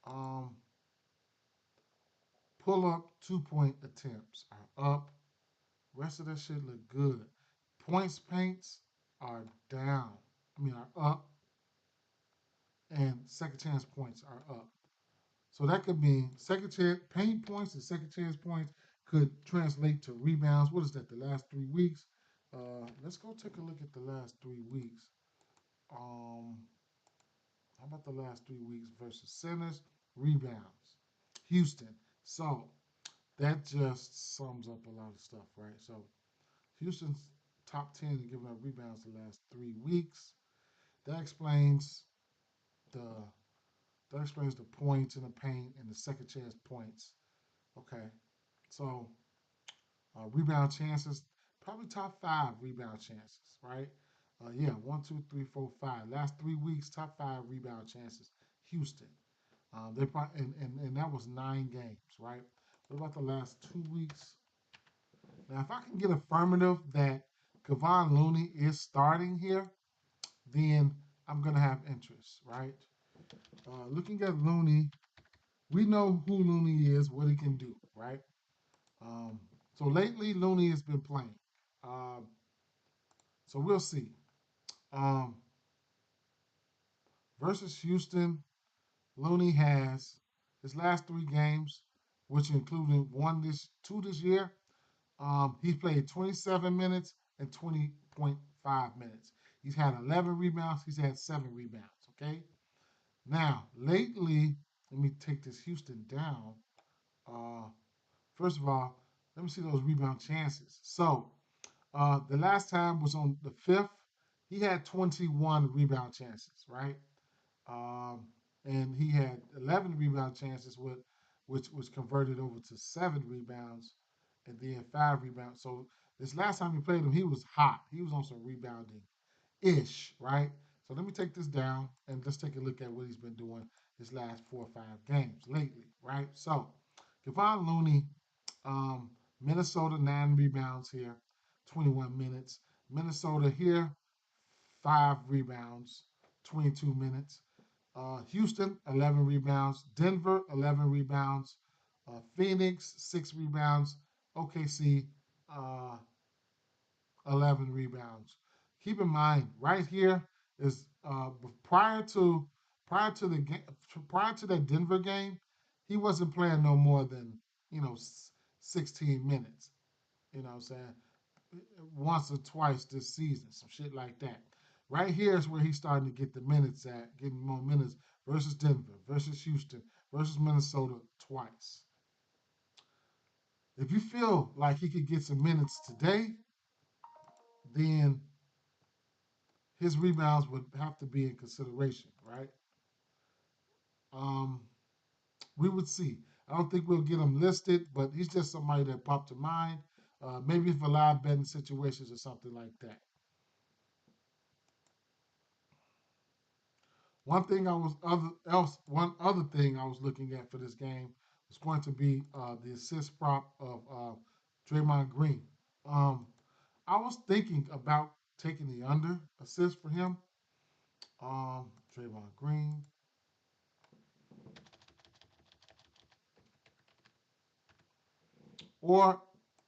um, pull up 2 point attempts are up. Rest of that shit look good. Points paints are down. I mean are up, and second chance points are up. So that could mean second chance paint points and second chance points could translate to rebounds. What is that? The last 3 weeks. Let's go take a look at the last 3 weeks. Um, how about the last 3 weeks versus centers, rebounds, Houston. So that just sums up a lot of stuff, right? So Houston's top 10 in giving up rebounds the last 3 weeks. That explains the that explains the points in the paint and the second chance points. Okay, so rebound chances, probably top 5 rebound chances, right? Yeah, one, two, three, four, five. Last 3 weeks, top 5 rebound chances. Houston. They probably and that was 9 games, right? What about the last 2 weeks? Now, if I can get affirmative that Kevon Looney is starting here, then I'm gonna have interest, right? Looking at Looney, we know who Looney is, what he can do, right? Um, so lately, Looney has been playing. Um, so we'll see. Um, versus Houston, Looney has his last 3 games, which included two this year. He's played 27 minutes and 20.5 minutes. He's had 11 rebounds. He's had 7 rebounds. Okay. Now, lately, let me take this Houston down. Uh, First of all, let me see those rebound chances. So, the last time was on the 5th. He had 21 rebound chances, right? Um, and he had 11 rebound chances, which was converted over to 7 rebounds and then 5 rebounds. So this last time we played him, he was hot. He was on some rebounding ish, right? So let me take this down and let's take a look at what he's been doing his last 4 or 5 games lately, right? So Kevon Looney, Minnesota 9 rebounds here, 21 minutes. Minnesota here, 5 rebounds, 22 minutes. Houston, 11 rebounds. Denver, 11 rebounds. Phoenix, 6 rebounds. OKC, uh, 11 rebounds. Keep in mind, right here is prior to the game prior to that Denver game, he wasn't playing no more than 16 minutes. You know what I'm saying? Once or twice this season, some shit like that. Right here is where he's starting to get the minutes at, getting more minutes versus Denver, versus Houston, versus Minnesota twice. If you feel like he could get some minutes today, then his rebounds would have to be in consideration, right? Um, we would see. I don't think we'll get him listed, but he's just somebody that popped to mind. Maybe for live betting situations or something like that. One other thing I was looking at for this game was going to be the assist prop of Draymond Green. Um, I was thinking about taking the under assist for him. Draymond Green, or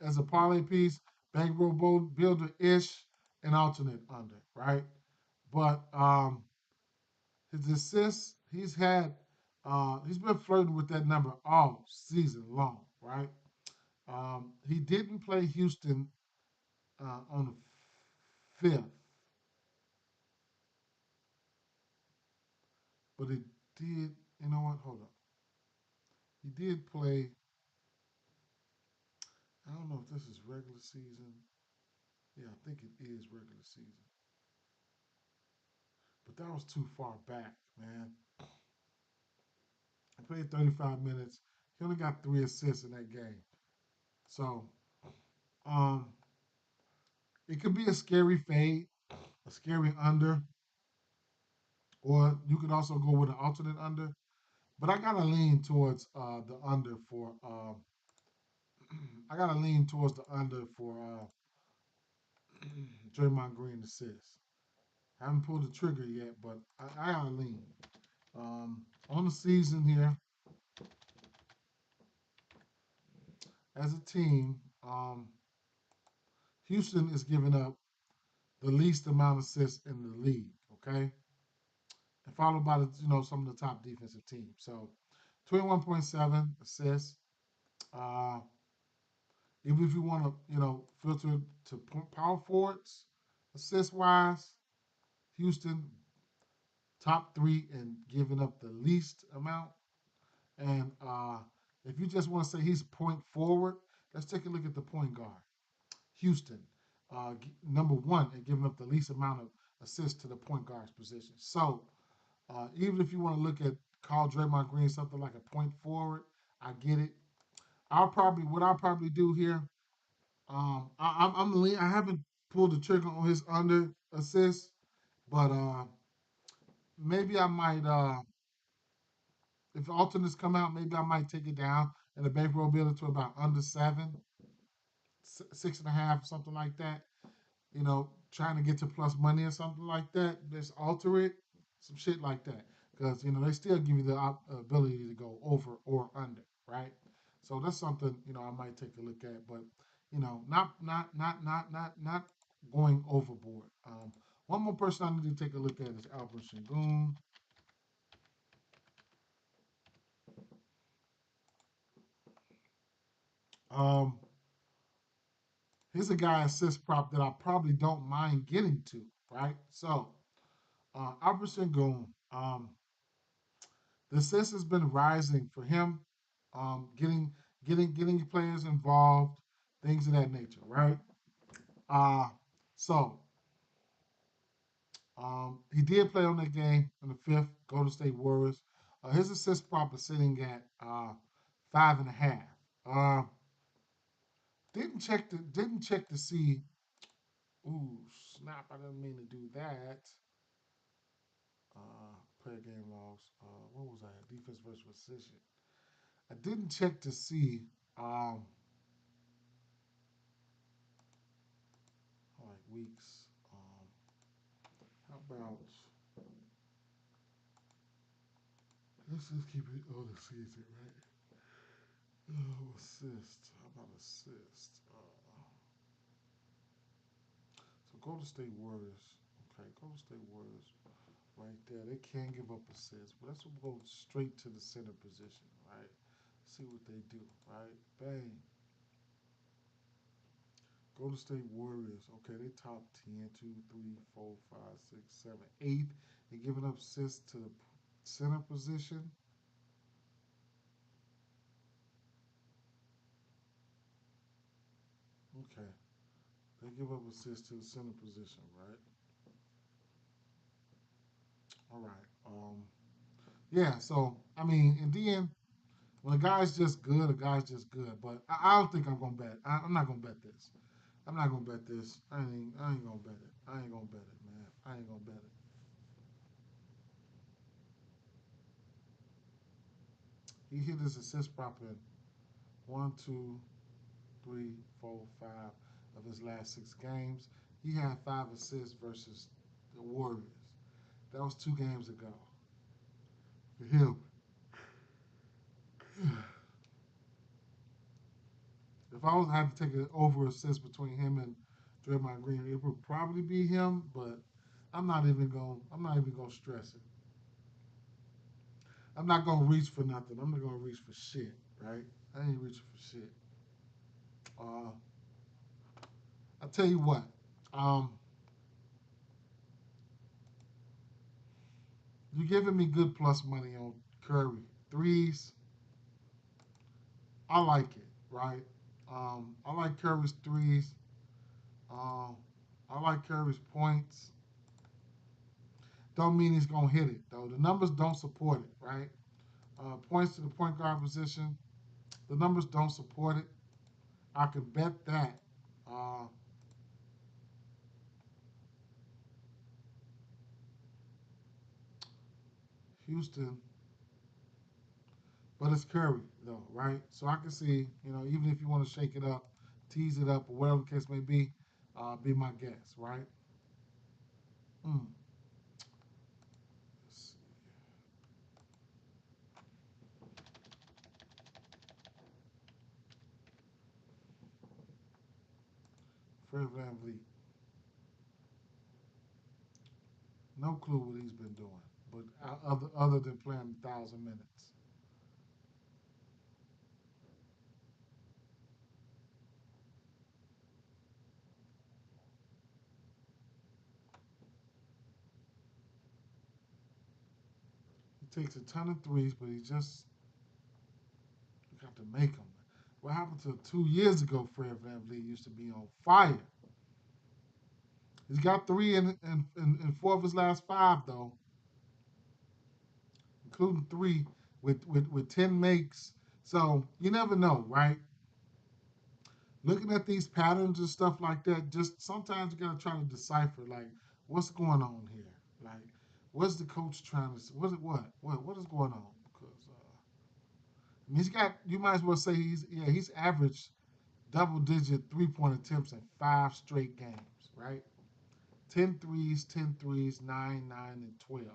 as a parlay piece, bankroll builder ish, an alternate under, right? But his assists, he's been flirting with that number all season long, right? He didn't play Houston on the fifth, but he did. You know what? Hold up. He did play. I don't know if this is regular season. Yeah, I think it is regular season. But that was too far back, man. He played 35 minutes. He only got 3 assists in that game. So, um, it could be a scary fade, a scary under, or you could also go with an alternate under. But I gotta lean towards the under for. I gotta lean towards the under for Draymond Green assists. I haven't pulled the trigger yet, but I gotta lean. On the season here, as a team, Houston is giving up the least amount of assists in the league. Okay, and followed by some of the top defensive teams. So 21.7 assists. Uh, Even if you want to, filter to power forwards, assist wise, Houston top 3 and giving up the least amount. And if you just want to say he's point forward, let's take a look at the point guard. Houston, number 1 and giving up the least amount of assists to the point guard's position. So even if you want to look at call Draymond Green something like a point forward, I get it. What I'll probably do here. I haven't pulled the trigger on his under assist, but maybe I might. If alternates come out, maybe I might take it down and the bankroll build it to about under 7, 6.5, something like that. Trying to get to plus money or something like that. Just alter it, some shit like that, because they still give you the ability to go over or under, right? So that's something I might take a look at, but not going overboard. One more person I need to take a look at is Albert Shingun. Um, here's a guy assist prop that I probably don't mind getting to, right? So Albert Shingun, the assist has been rising for him, getting players involved, things of that nature, right? Uh, so he did play on that game on the fifth, Golden State Warriors. His assist prop is sitting at 5.5. Uh, didn't check to see. Ooh, snap! I didn't mean to do that. Player game loss. What was that? Defense versus precision. I didn't check to see um, weeks. How about let's just keep it on the season, right? Oh, assist. How about assist? So Golden State Warriors. Okay, Golden State Warriors right there. They can give up assists, but let's go straight to the center position, right? See what they do, right? Bang. Golden State Warriors. Okay, they top 10, 2, 3, 4, 5, 6, 7, 8. They're giving up assists to the center position. Okay. They give up assists to the center position, right? All right. Yeah, so I mean, in the end, when a guy's just good, a guy's just good. But I don't think I'm gonna bet. I'm not gonna bet this. I'm not gonna bet this. I ain't gonna bet it. I ain't gonna bet it, man. I ain't gonna bet it. He hit his assist prop in one, two, three, four, five of his last 6 games. He had 5 assists versus the Warriors. That was 2 games ago for him. If I was to have to take an over assist between him and Draymond Green, it would probably be him. But I'm not even gonna stress it. I'm not gonna reach for nothing. I'm not gonna reach for shit. Right? I ain't reaching for shit. Uh, I tell you what. Um, you're giving me good plus money on Curry threes. I like it. Right? I like Curry's threes. Um, I like Curry's points. Don't mean he's gonna hit it though. The numbers don't support it. Right? Points to the point guard position. The numbers don't support it. I can bet that. Uh, Houston, but it's Curry though, right? So I can see, even if you want to shake it up, tease it up, or whatever the case may be my guess, right? Mm. Fred Van Vliet, no clue what he's been doing, but other than playing 1,000 minutes. He takes a ton of threes, but he just you got to make them. What happened to 2 years ago? Fred Van Vliet used to be on fire. He's got three in 4 of his last 5 though, including 3 with 10 makes. So you never know, right? Looking at these patterns and stuff like that, just sometimes you gotta try to decipher like what's going on here. Like, what's the coach trying to? What is going on? Because I mean, he's got. You might as well say he's averaged double-digit 3-point attempts in 5 straight games, right? 10 threes, 10 threes, 9, 9, and 12.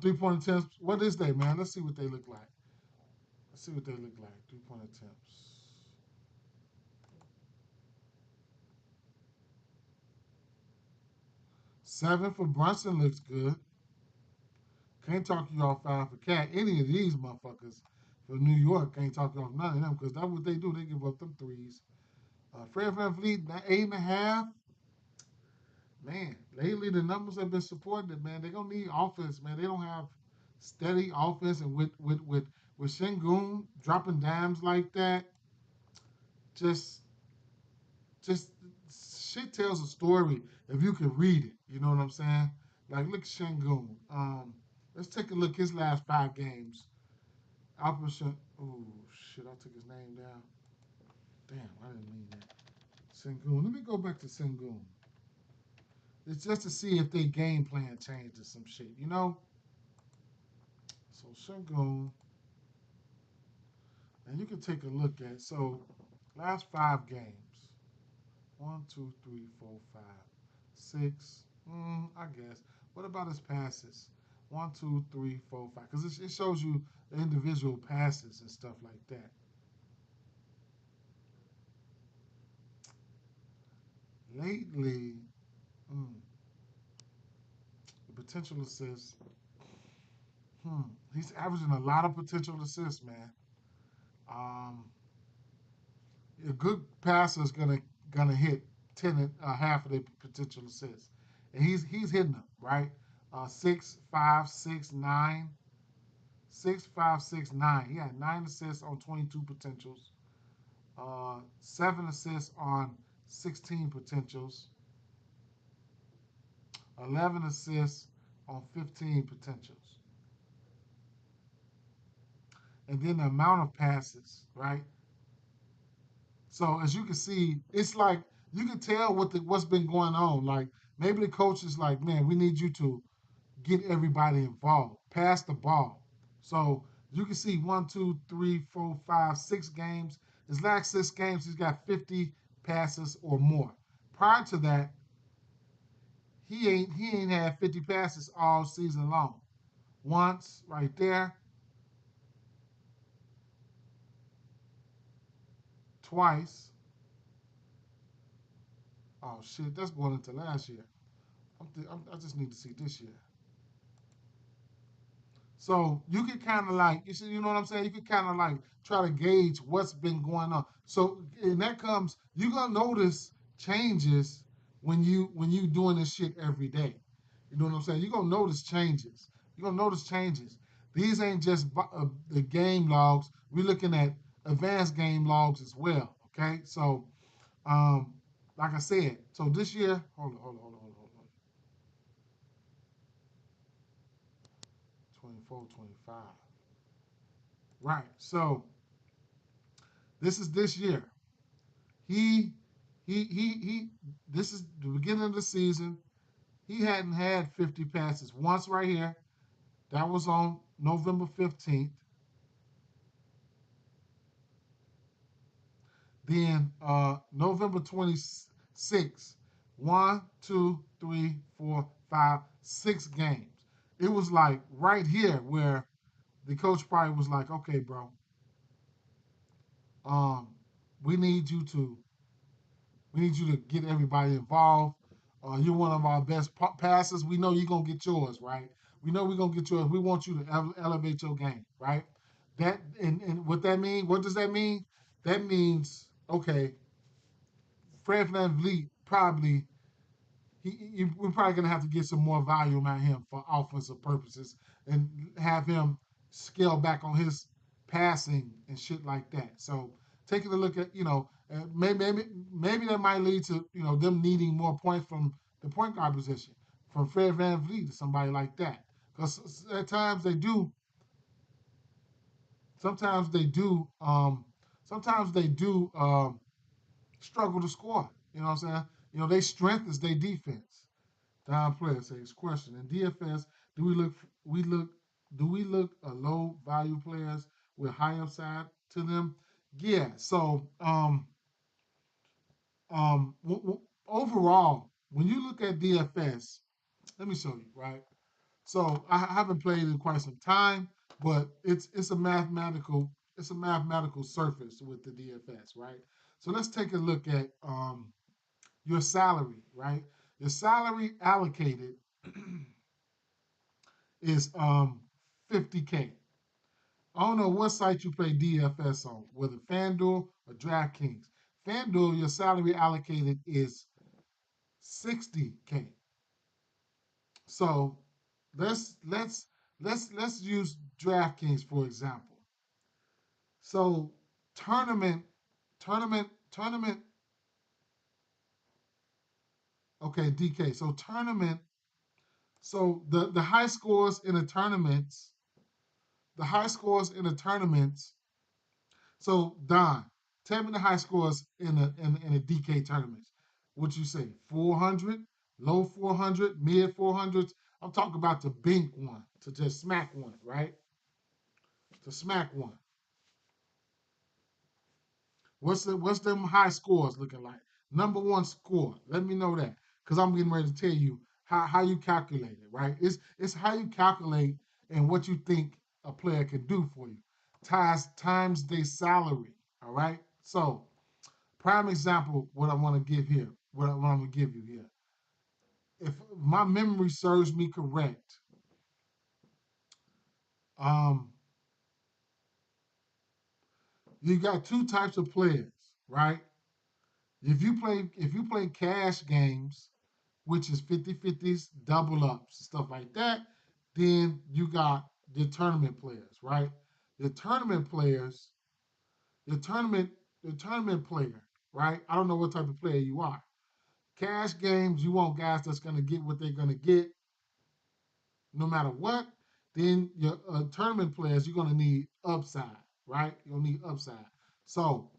3-point attempts. What is they, man? Let's see what they look like. Let's see what they look like. 3-point attempts. 7 for Brunson looks good. Can't talk you off 5 for Cat. Any of these motherfuckers for New York can't talk you off none of them because that's what they do. They give up them threes. Fred Van Vliet, 8.5. Man, lately the numbers have been supporting it, man. They're gonna need offense, man. They don't have steady offense, and with Shingun dropping dimes like that, just just shit tells a story if you can read it. You know what I'm saying? Like look at Shingun. Let's take a look his last 5 games. Operation. Oh shit! I took his name down. Damn, I didn't mean that. Sengun. Let me go back to Sengun. It's just to see if their game plan changed or some shit. So Sengun, and you can take a look at last 5 games. One, two, three, four, five, six. I guess. What about his passes? One, two, three, four, five. Because it shows you the individual passes and stuff like that. Lately, mm, the potential assists. Hmm, he's averaging a lot of potential assists, man. Um, a good passer is gonna hit half of their potential assists, and he's hitting them right. 6, 5, 6, 9, 6, 5, 6, 9. He had 9 assists on 22 potentials. 7 assists on 16 potentials. 11 assists on 15 potentials. And then the amount of passes, right? So as you can see, it's like you can tell what's been going on. Like maybe the coach is like, man, we need you to get everybody involved, pass the ball. So you can see 1, 2, 3, 4, 5, 6 games. His last 6 games, he's got 50 passes or more. Prior to that, he ain't had 50 passes all season long. Once right there, twice. Oh shit, that's going into last year. I just need to see this year. So you can kind of like you see, you know what I'm saying. You can kind of like try to gauge what's been going on. So and that comes, you're gonna notice changes when you doing this shit every day. You know what I'm saying. You're gonna notice changes. You're gonna notice changes. These ain't just the game logs. We're looking at advanced game logs as well. Okay, so um, like I said, so this year, hold on. 24, 25. Right. So this is this year. He he. This is the beginning of the season. He hadn't had 50 passes once right here. That was on November 15th. Then November 26th. 1, 2, 3, 4, 5, 6 games. It was like right here where the coach probably was like, okay, bro, um, we need you to We need you to get everybody involved. You're one of our best passers. We know you're gonna get yours, right? We know we're gonna get yours. We want you to elevate your game, right? And what that mean? What does that mean? That means okay. Fred VanVleet probably we're probably gonna have to get some more volume out of him for offensive purposes and have him scale back on his passing and shit like that. So taking a look at maybe that might lead to them needing more points from the point guard position from Fred VanVleet to somebody like that because at times they do sometimes they do sometimes they do struggle to score. You know what I'm saying? They strength is their defense. Don Player says, question in DFS, do we look we look do we look low value players with high upside to them? Yeah. So overall, when you look at DFS, let me show you, right? So I haven't played in quite some time, but it's a mathematical surface with the DFS, right? So let's take a look at your salary, right? Your salary allocated is 50K. I don't know what site you play DFS on, whether FanDuel or DraftKings. FanDuel, your salary allocated is 60K. So let's use DraftKings for example. So tournament, tournament. Okay, DK. So tournament. So the high scores in the tournaments, the high scores in the tournaments. So Don, tell me the high scores in the DK tournaments. What you say? 400, low 400, mid 400s. I'm talking about the bink one to just smack one, right? To smack one. What's them high scores looking like? Number one score. Let me know that because I'm getting ready to tell you how you calculate it. Right? It's how you calculate and what you think a player can do for you. Times their salary. All right. So prime example. What I want to give here. What I'm gonna give you here. If my memory serves me correct, um, you got two types of players, right? If you play cash games, which is 50-50s, double ups, stuff like that, then you got the tournament players, right? The tournament players, the tournament, the tournament player, right? I don't know what type of player you are. Cash games, you want guys that's gonna get what they're gonna get no matter what. Then your tournament players, you're gonna need upside, right? You'll need upside. So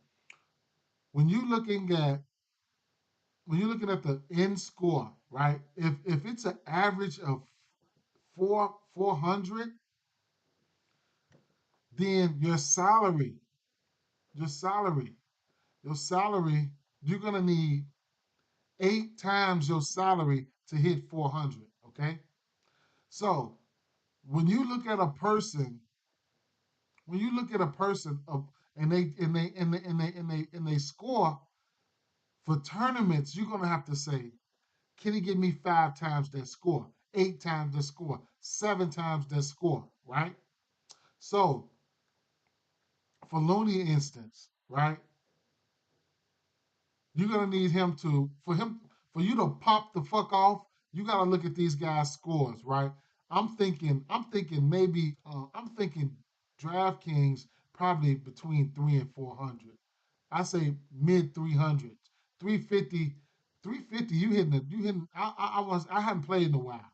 when you're looking at the end score, right? If it's an average of 400, then your salary, your salary, you're gonna need 8 times your salary to hit 400. Okay, so when you look at a person, when you look at a person of and they score for tournaments, you're gonna have to say, can he give me 5 times that score, 8 times that score, 7 times that score, right? So for Looney instance, right? You're gonna need for you to pop the fuck off. You gotta look at these guys' scores, right? I'm thinking DraftKings probably between 300 and 400. I say mid 300s, 350, 350. I haven't played in a while.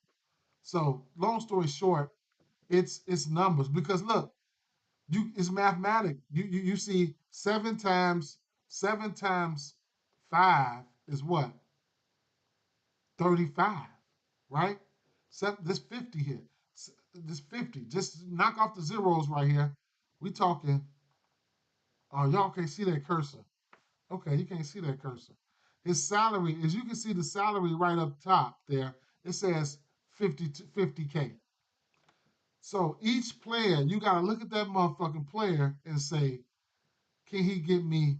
So long story short, it's numbers because look, it's mathematic. You see 7 times 5 is what? 35, right? This 50 here. This 50. Just knock off the zeros right here. We talking. Oh, y'all can't see that cursor. Okay, you can't see that cursor. His salary, as you can see the salary right up top there, it says 50K. So each player, you gotta look at that motherfucking player and say, can he give me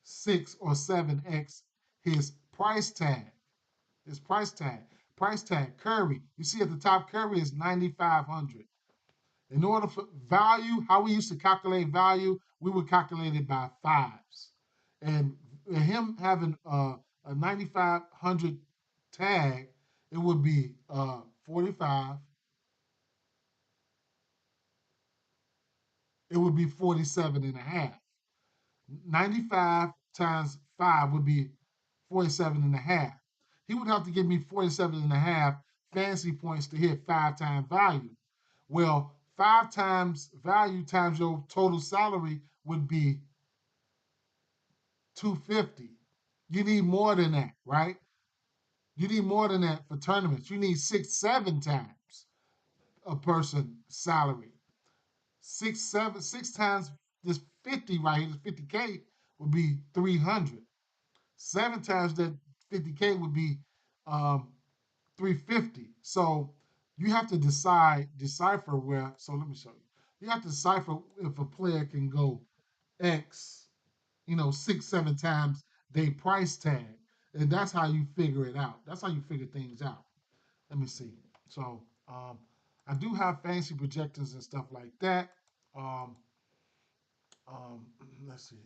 6 or 7x his price tag? His price tag. Price tag. Curry. You see at the top, Curry is 9,500. In order for value, how we used to calculate value, we would calculate it by fives. And him having a 9,500 tag, it would be 45. It would be 47 and a half. 95 times 5 would be 47 and a half. He would have to give me 47 and a half fantasy points to hit 5 times value. Well, 5 times value times your total salary would be 250. You need more than that, right? You need more than that for tournaments. You need 6, 7 times a person's salary. 6 times this 50 right here, this 50K would be 300. 7 times that 50K would be 350. So you have to decipher where. So let me show you. You have to decipher if a player can go X, 6, 7 times they price tag, and that's how you figure it out. That's how you figure things out. Let me see. So I do have fancy projectors and stuff like that. Um, um, let's see.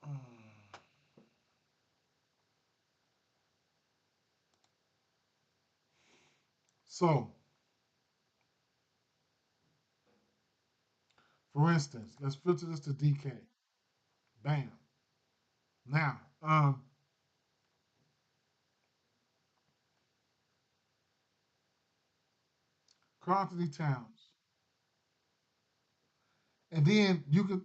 Um, So, for instance, let's filter this to DK. Bam. Now, Carl Anthony Towns. And then you can,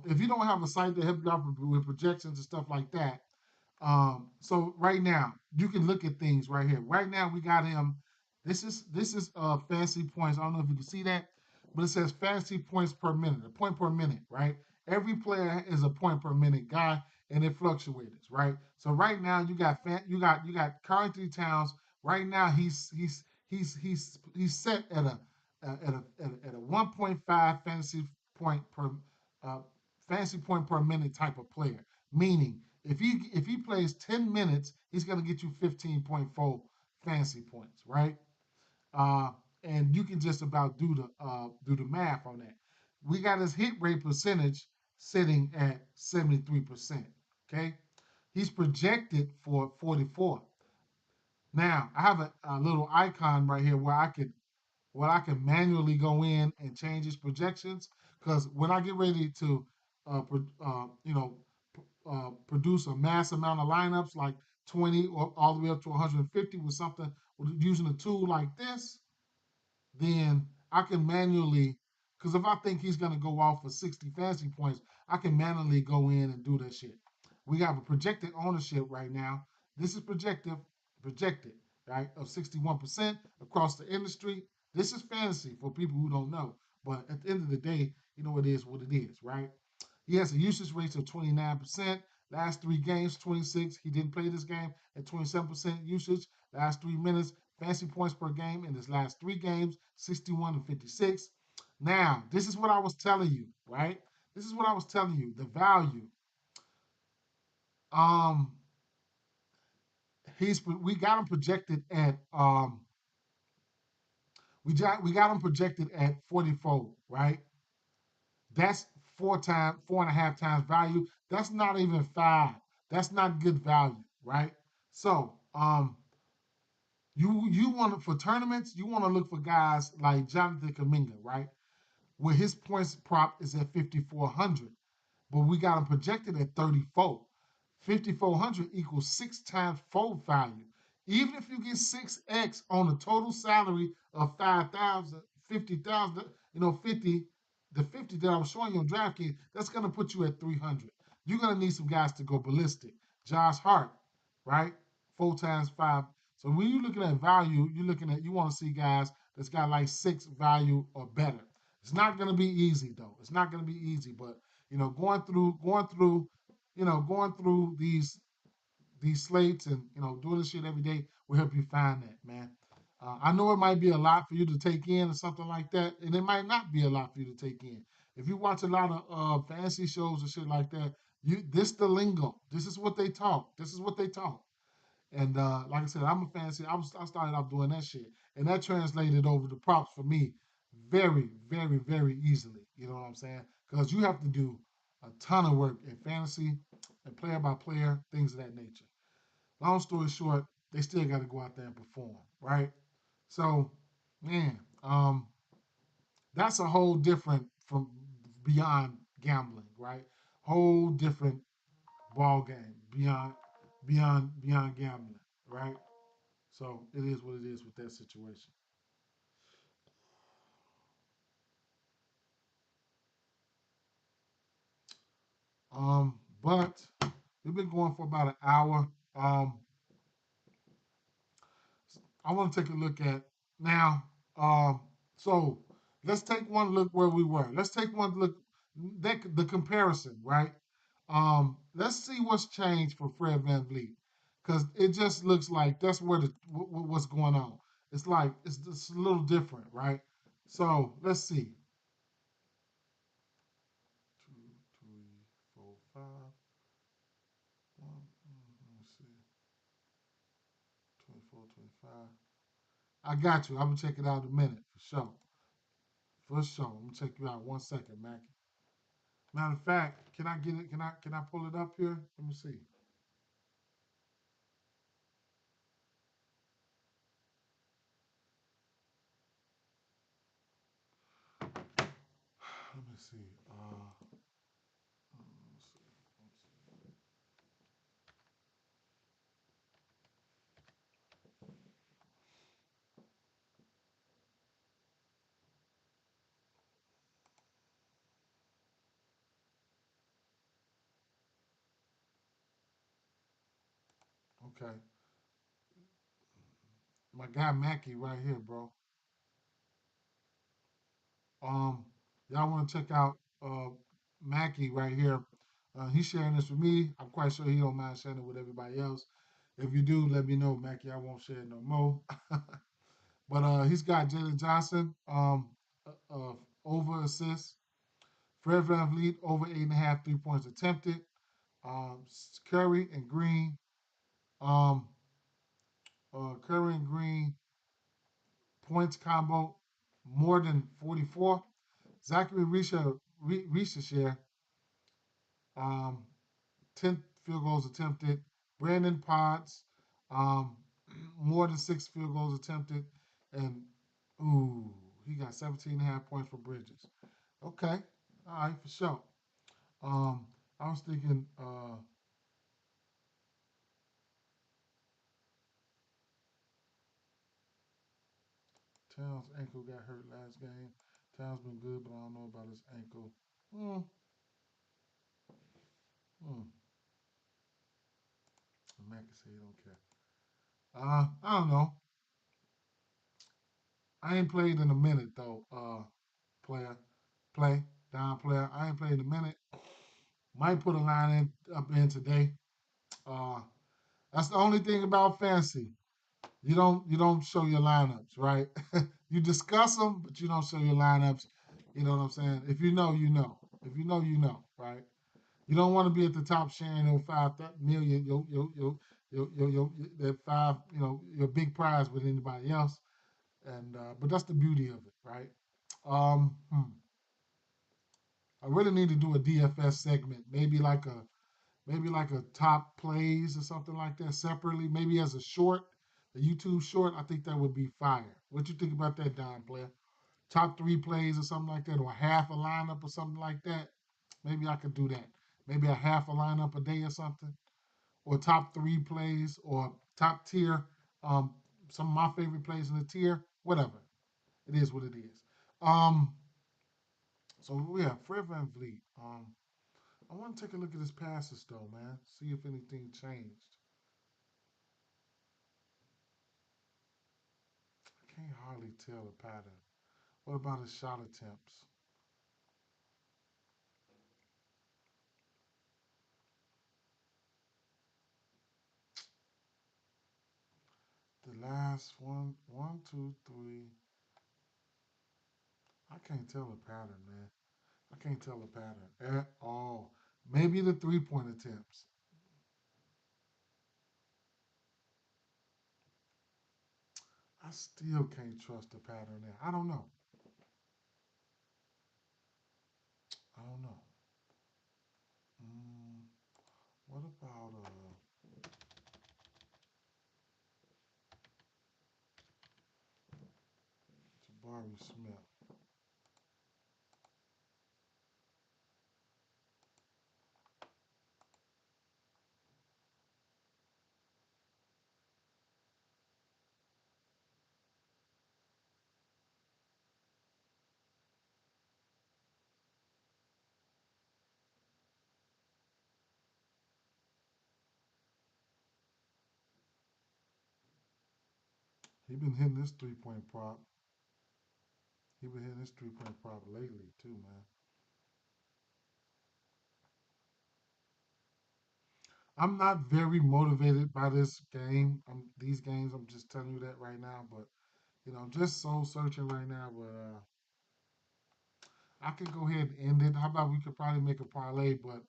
if you don't have a site that helps you out with projections and stuff like that, so right now you can look at things right here. Right now we got him. This is fancy points. I don't know if you can see that. but it says fantasy points per minute, a point per minute, right? Every player is a point per minute guy, and it fluctuates, right? So right now you got Karl Anthony Towns. Right now he's set at a 1.5 point per uh, fantasy point per minute type of player. Meaning, if he plays 10 minutes, he's going to get you 15.4 fantasy points, right? Uh, and you can just about do the math on that. We got his hit rate percentage sitting at 73%. Okay, he's projected for 44. Now I have a little icon right here where I can manually go in and change his projections because when I get ready to you know produce a mass amount of lineups like 20 or all the way up to 150 with something using a tool like this, then I can manually, because if I think he's going to go off for 60 fantasy points, I can manually go in and do that shit. We have a projected ownership right now. This is projected, right, of 61% across the industry. This is fantasy for people who don't know. But at the end of the day, it is what it is, right? He has a usage rate of 29%. Last three games, 26. He didn't play this game at 27% usage. Last 3 minutes, fantasy points per game in his last three games, 61 and 56. Now, this is what I was telling you, right? This is what I was telling you. The value. Um, we got him projected at we got him projected at 44, right? That's 4.5 times value. That's not even five. That's not good value, right? So, you want to, for tournaments, you want to look for guys like Jonathan Kaminga, right? Where his points prop is at 5,400, but we got him projected at 34. 5,400 equals 6 times fold value. Even if you get 6x on a total salary of 5,000, 50,000, 50, the 50 that I was showing you on DraftKings, that's going to put you at 300. You're going to need some guys to go ballistic. Josh Hart, right? 4 times 5. So when you're looking at value, you want to see guys that's got like 6 value or better. It's not going to be easy though. It's not going to be easy, but going through these slates and doing this shit every day will help you find that, man. I know it might be a lot for you to take in or something like that, and it might not be a lot for you to take in. If you watch a lot of fancy shows and shit like that, this the lingo. This is what they talk. This is what they talk. And like I said, I'm a fancy. I started off doing that shit, and that translated over to props for me very, very, very easily. You know what I'm saying? Because you have to do a ton of work in fantasy and player by player, things of that nature. Long story short, they still got to go out there and perform, right? So, man, that's a whole different from beyond gambling, right? Whole different ball game beyond gambling, right? So it is what it is with that situation. But we've been going for about an hour. Um, I want to take a look at now. Um, so let's take one look where we were. Let's take one look the comparison, right? Let's see what's changed for Fred Van Vliet because it just looks like that's what's going on. It's like it's just a little different, right? So let's see. Two, three, four, five. One, let's see. 24, 25. I got you. I'm gonna check it out in a minute for sure. For sure. I'm gonna check you out 1 second, Mac. Matter of fact, can I get it? Can I pull it up here? Let me see. Let me see. Let's see. Okay. My guy Mackie right here, bro. Um, y'all want to check out Mackie right here. He's sharing this with me. I'm quite sure he don't mind sharing it with everybody else. If you do, let me know, Mackie. I won't share it no more. But he's got Jalen Johnson over assists. Fred VanVleet over 8.5 3 points attempted. Curry and Green. Um, Curry and Green points combo more than 44. Zachary Risha, um, 10 field goals attempted. Brandon Potts, um, more than 6 field goals attempted. And, ooh, he got 17.5 points for Bridges. Okay. All right, for sure. Um, I was thinking Towns' ankle got hurt last game. Towns been good, but I don't know about his ankle. Hmm. Hmm. Mac can say he don't care. I don't know. I ain't played in a minute though. Player, play down player. I ain't played in a minute. Might put a line in up in today. Uh, that's the only thing about fantasy. You don't show your lineups, right? You discuss them, but you don't show your lineups. You know what I'm saying? If you know, you know. If you know, you know, right? You don't want to be at the top sharing your 5 million, that five, your big prize with anybody else. And but that's the beauty of it, right? Um, hmm. I really need to do a DFS segment, maybe like a top plays or something like that separately, maybe as a YouTube short. I think that would be fire. What you think about that, Don Player? Top three plays or something like that, or half a lineup or something like that. Maybe I could do that. Maybe a half a lineup a day or something, or top three plays, or top tier. Um, some of my favorite plays in the tier. Whatever. It is what it is. Um, so we have Fred Van Vliet. I want to take a look at his passes though, man. See if anything changed. I can't hardly tell a pattern. What about his shot attempts? The last one, two, three. I can't tell a pattern, man. I can't tell a pattern at all. Maybe the 3 point attempts. I still can't trust the pattern there. I don't know. I don't know. Mm, what about Jabari Smith? He been hitting this 3 point prop. He been hitting this 3 point prop lately too, man. I'm not very motivated by this game. These games. I'm just telling you that right now. But I'm just soul searching right now. But I could go ahead and end it. How about we could probably make a parlay? But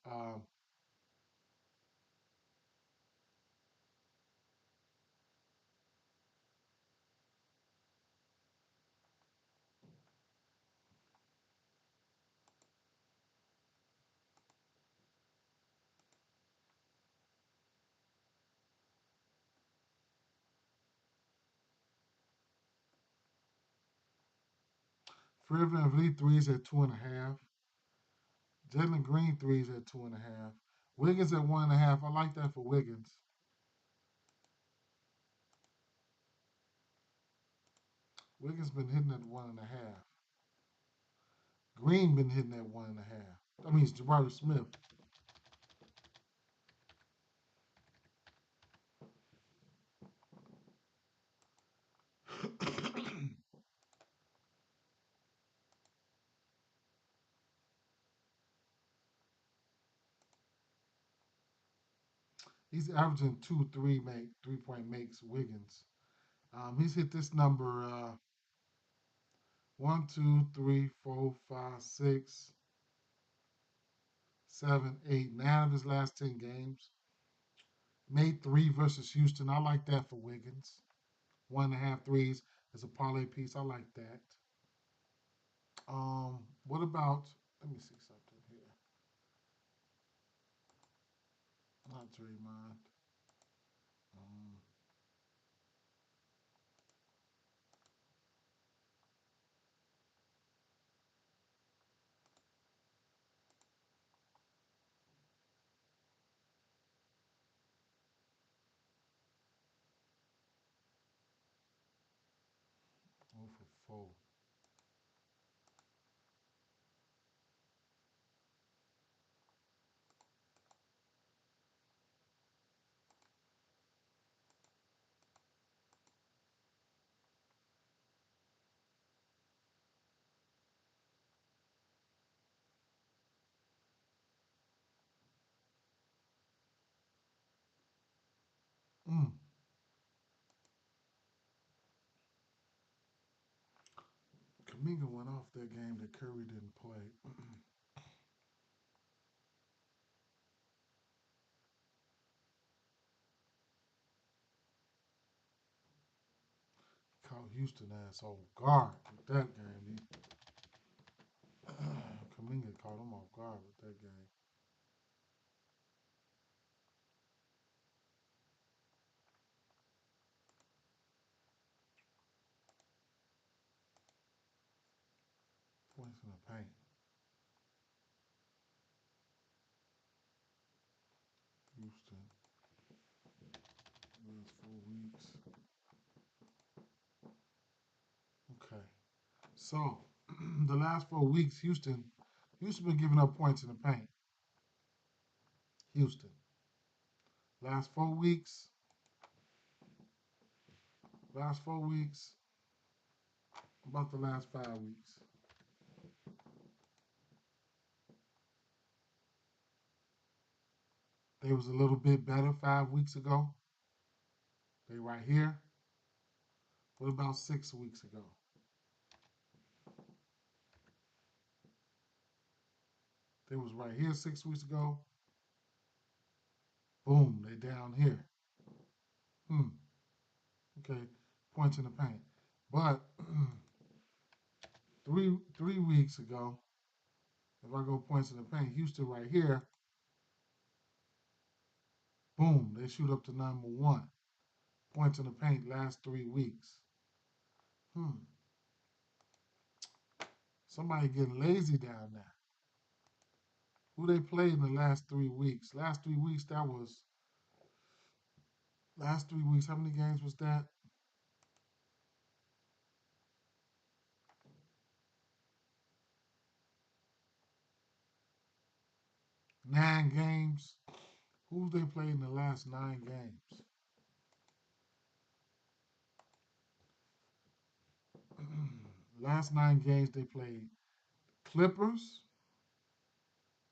Fred VanVleet threes at 2.5. Jalen Green threes at 2.5. Wiggins at 1.5. I like that for Wiggins. Wiggins been hitting at 1.5. Green been hitting at 1.5. That means Jabari Smith. He's averaging 3 point makes. Wiggins. He's hit this number 1, 2, 3, 4, 5, 6, 7, 8, 9 of his last 10 games. Made 3 versus Houston. I like that for Wiggins. 1.5 threes is a parlay piece. I like that. What about? Let me see something here. Not Draymond. Um, 0 for 4. Mm. Kaminga went off that game that Curry didn't play. Caught Houston ass off guard with that game. Kaminga caught him off guard with that game. Points in the paint. Houston. Last 4 weeks. Okay. So the last 4 weeks, Houston been giving up points in the paint. Houston. Last 4 weeks. Last 4 weeks. About the last 5 weeks. They was a little bit better 5 weeks ago. They right here. What about 6 weeks ago? They was right here 6 weeks ago. Boom, they down here. Hmm. Okay, points in the paint. But three weeks ago, if I go points in the paint, Houston right here. Boom, they shoot up to number 1. Points in the paint last 3 weeks. Hmm. Somebody getting lazy down there. Who they played in the last 3 weeks? Last 3 weeks, that was last 3 weeks. How many games was that? 9 games. Who they played in the last 9 games? Last 9 games they played Clippers,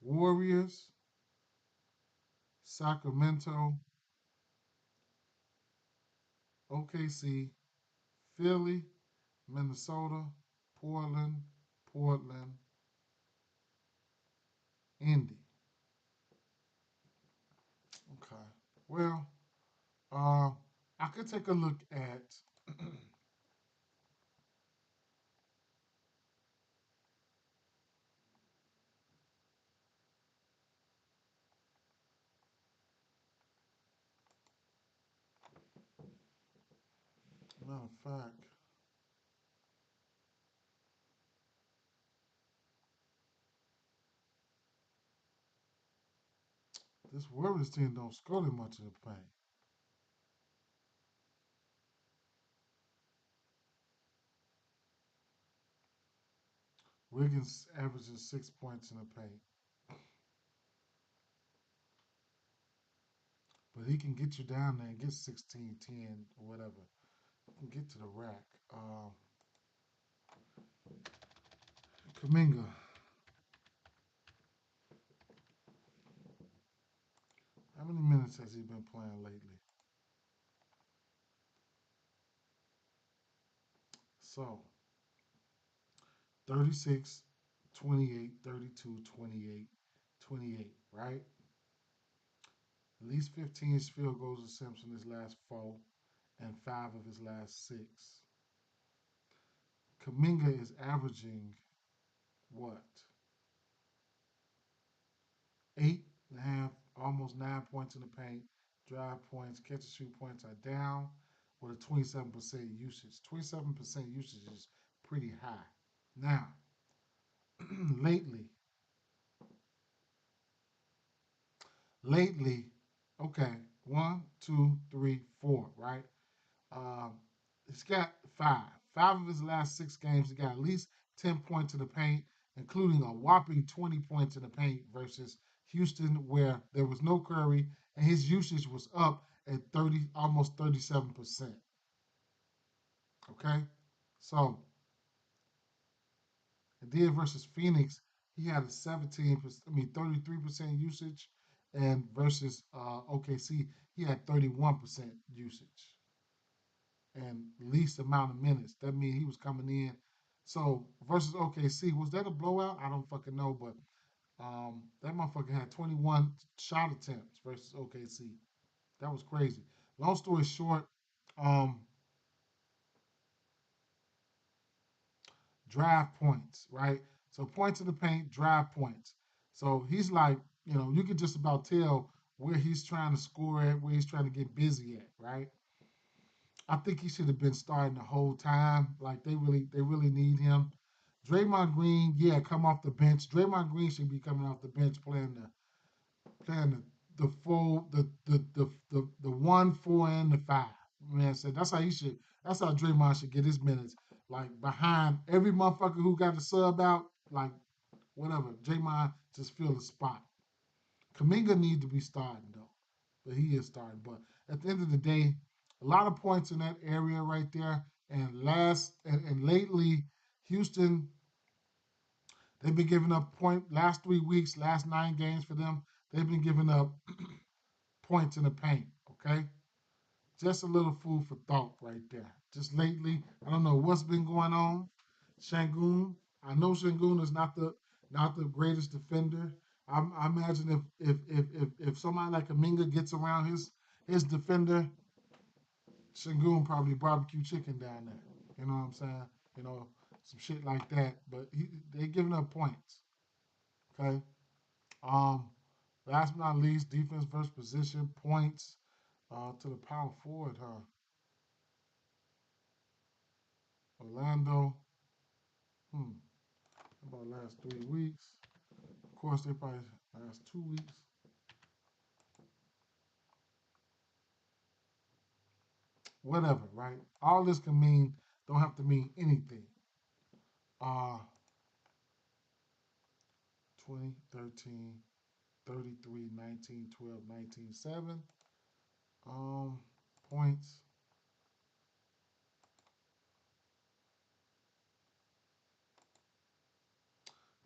Warriors, Sacramento, OKC, Philly, Minnesota, Portland, Indy. Okay. Well, uh, I could take a look at matter of fact, this Warriors team don't score that much in the paint. Wiggins averages 6 points in the paint, but he can get you down there and get 16, 10, or whatever. He can get to the rack. Kaminga How many minutes has he been playing lately? So 36, 28, 32, 28, 28, right? At least 15 field goals attempts in his last four and 5 of his last 6. Kaminga is averaging what? 8.5, almost 9 points in the paint. Drive points, catch and shoot points are down with a 27% usage. 27% usage is pretty high. Now, lately, lately, okay, one, two, three, four, right? Um, he's got 5. 5 of his last 6 games, he got at least 10 points in the paint, including a whopping 20 points in the paint versus Houston, where there was no Curry, and his usage was up at 30, almost 37%. Okay, so and then versus Phoenix, he had a 33% usage, and versus OKC, he had 31% usage and least amount of minutes. That means he was coming in. So versus OKC, was that a blowout? I don't fucking know, but that motherfucker had 21 shot attempts versus OKC. That was crazy. Long story short, um, drive points, right? So points in the paint, drive points. So he's like, you could just about tell where he's trying to score at, where he's trying to get busy at, right? I think he should have been starting the whole time. Like they really need him. Draymond Green, yeah, come off the bench. Draymond Green should be coming off the bench playing the full the 1, 4, and the 5. Man, said that's how he should. That's how Draymond should get his minutes. Like behind every motherfucker who got the sub out, like whatever. Draymond just fill the spot. Kaminga need to be starting though, but he is starting. But at the end of the day, a lot of points in that area right there. And lately, Houston, they've been giving up last 3 weeks, last 9 games for them. They've been giving up points in the paint. Okay, just a little food for thought right there. Just lately, I don't know what's been going on. Shangoon, I know Shangoon is not the greatest defender. I imagine if somebody like Kaminga gets around his defender, Shangoon probably barbecue chicken down there. You know what I'm saying? You know, some shit like that. But they giving up points. Okay. Um, last but not least, defense versus position points to the power forward, huh? Orlando. Hmm. About last 3 weeks. Of course, they probably last 2 weeks. Whatever, right? All this can mean don't have to mean anything. 20, 13, 33, 19, 12, 19, 7. Um, points.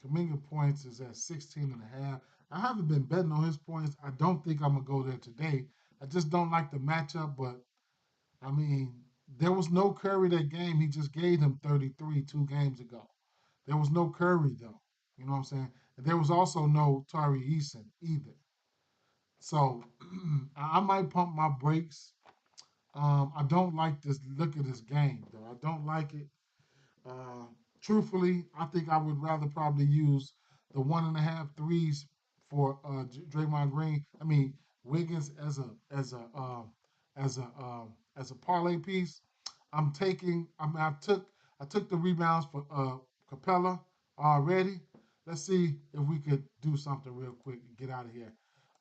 Kaminga points is at 16 and a half. I haven't been betting on his points. I don't think I'm going to go there today. I just don't like the matchup, but I mean, there was no Curry that game. He just gave him 33 2 games ago. There was no Curry, though. You know what I'm saying? And there was also no Tari Eason either. So I might pump my brakes. I don't like this look of this game, though. I don't like it. Uh, truthfully, I think I would rather probably use the 1.5 threes for Draymond Green. I mean Wiggins as a parlay piece. I'm taking. I took the rebounds for Capella already. Let's see if we could do something real quick and get out of here.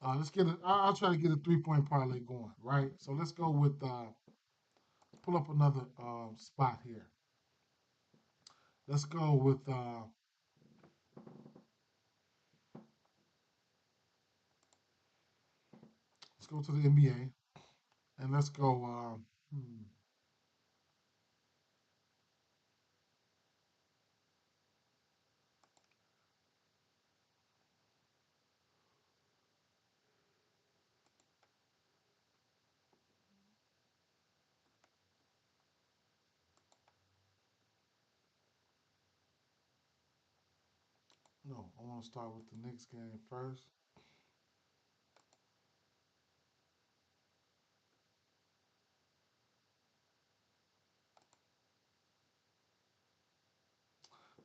Let's get it. I'll try to get a 3-point parlay going. Right. So let's go with pull up another spot here. Let's go with let's go to the NBA and let's go. No, I want to start with the Knicks game first.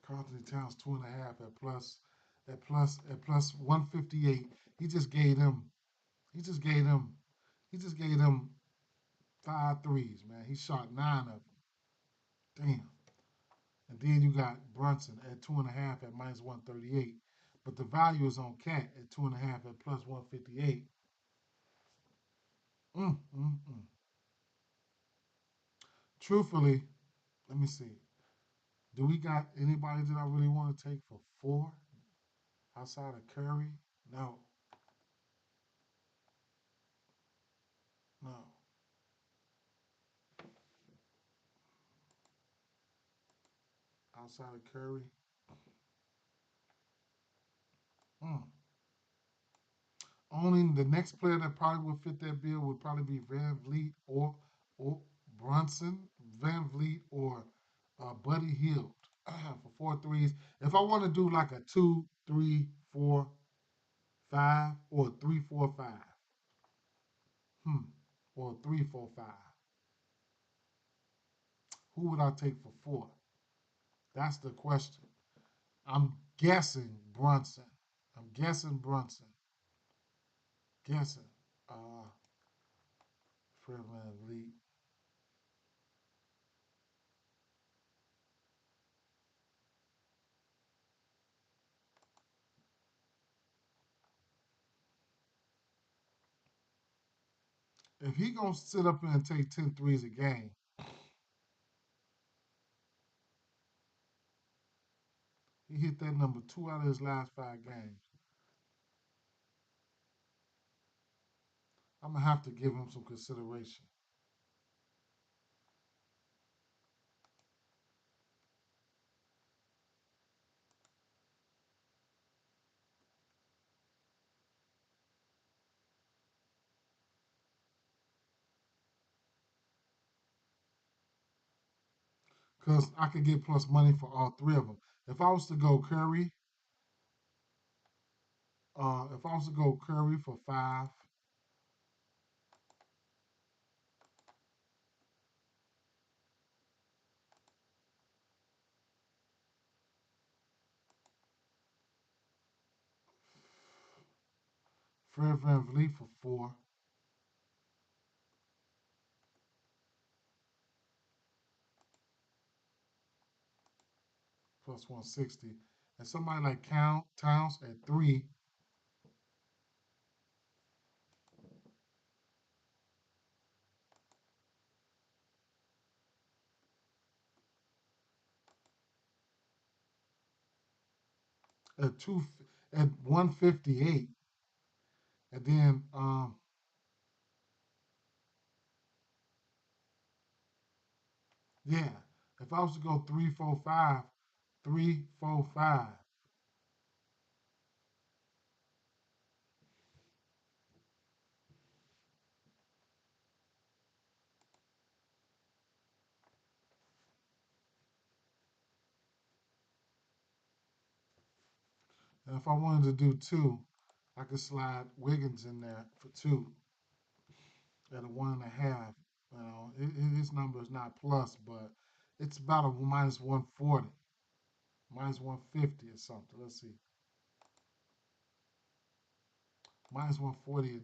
Carlton Towns 2.5 at plus 158. He just gave them. He just gave them. He just gave them five threes, man. He shot nine of them. Damn. And then you got Brunson at 2.5 at minus 138. But the value is on Cat at 2.5 at plus 158. Mm, mm, mm. Truthfully, let me see. Do we got anybody that I really want to take for four outside of Curry? No, no. Outside of Curry. Mm. Only the next player that probably would fit that bill would probably be Van Vliet or Brunson, Van Vliet or Buddy Hield for four threes. If I want to do like a 2, 3, 4, 5 or 3, 4, 5, hmm, or 3, 4, 5, who would I take for four? That's the question. I'm guessing Brunson. I'm guessing Brunson. Guessing. Uh, Fred Van Vliet. If he gonna sit up there and take 10 threes a game, he hit that number 2 out of his last 5 games. I'm gonna have to give him some consideration. Because I could get plus money for all three of them. If I was to go Curry, if I was to go Curry for five, Fred Van Vliet for four, plus 160, and somebody like Count Towns at three, at two, at 158, and then yeah, if I was to go 3, 4, 5, 3, 4, 5, and if I wanted to do two, I could slide Wiggins in there for two at a 1.5. His number is not plus, but it's about a minus 140, minus 150 or something. Let's see, minus 140,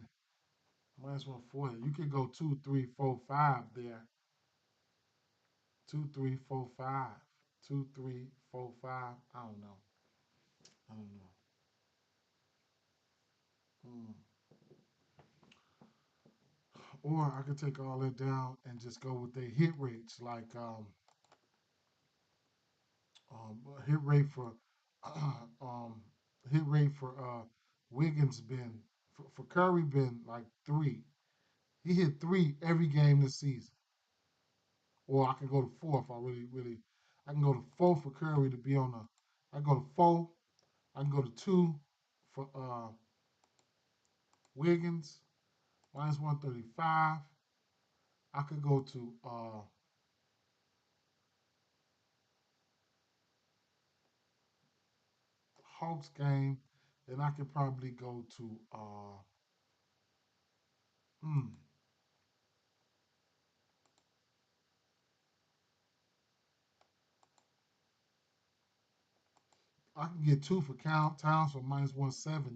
minus 140. You could go 2, 3, 4, 5 there. 2, 3, 4, 5, 2, 3, 4, 5. I don't know. I don't know. Hmm. Or I could take all that down and just go with their hit rates, like hit rate for um, hit rate for Wiggins been for Curry been like three. He hit three every game this season. Or I can go to four if I really. I can go to four for Curry to be on the. I go to four. I can go to two for Wiggins minus 135. I could go to Hawks game, then I could probably go to hmm, I can get two for count Towns for minus 170.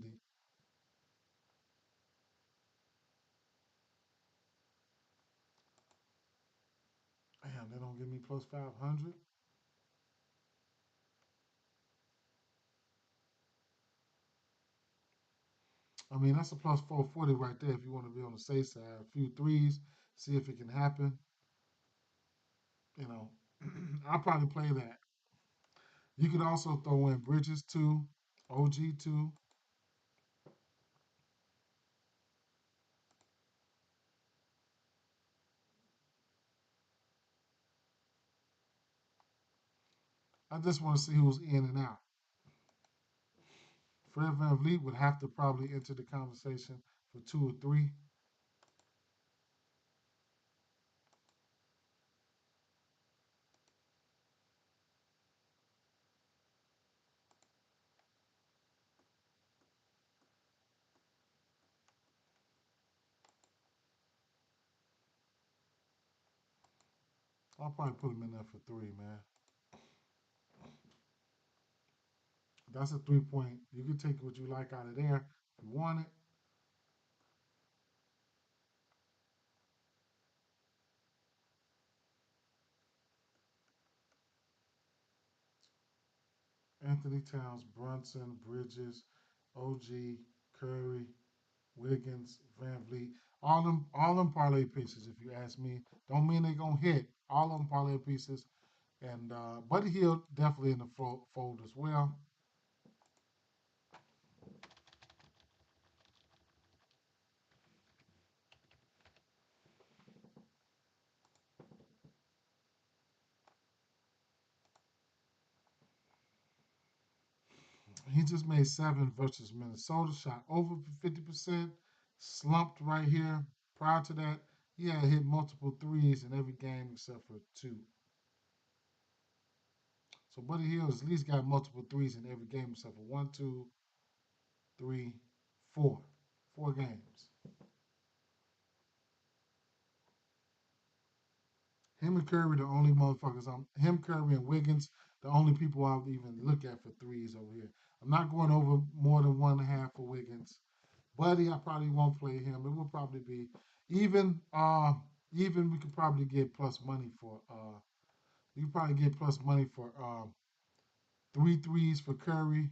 Damn, they don't give me plus 500. I mean, that's a plus 440 right there if you want to be on the safe side. A few threes, see if it can happen. You know, I'll probably play that. You could also throw in Bridges 2, OG 2. I just want to see who's in and out. Fred Van Vliet would have to probably enter the conversation for 2 or 3. I'll probably put him in there for 3, man. That's a 3 point. You can take what you like out of there if you want it. Anthony Towns, Brunson, Bridges, OG, Curry, Wiggins, Van Vliet. All them parlay pieces, if you ask me. Don't mean they're gonna hit. All them parlay pieces. And Buddy Hill definitely in the fold as well. He just made 7 versus Minnesota, shot over 50%, slumped right here. Prior to that, he had hit multiple threes in every game except for 2. So Buddy Hill has at least got multiple threes in every game except for one, two, three, 4. 4 games. Him and Curry, the only motherfuckers. Him, Curry, and Wiggins, the only people I would even look at for threes over here. I'm not going over more than 1.5 for Wiggins. Buddy, I probably won't play him. It will probably be even. Even we could probably get plus money for. You could probably get plus money for 3 threes for Curry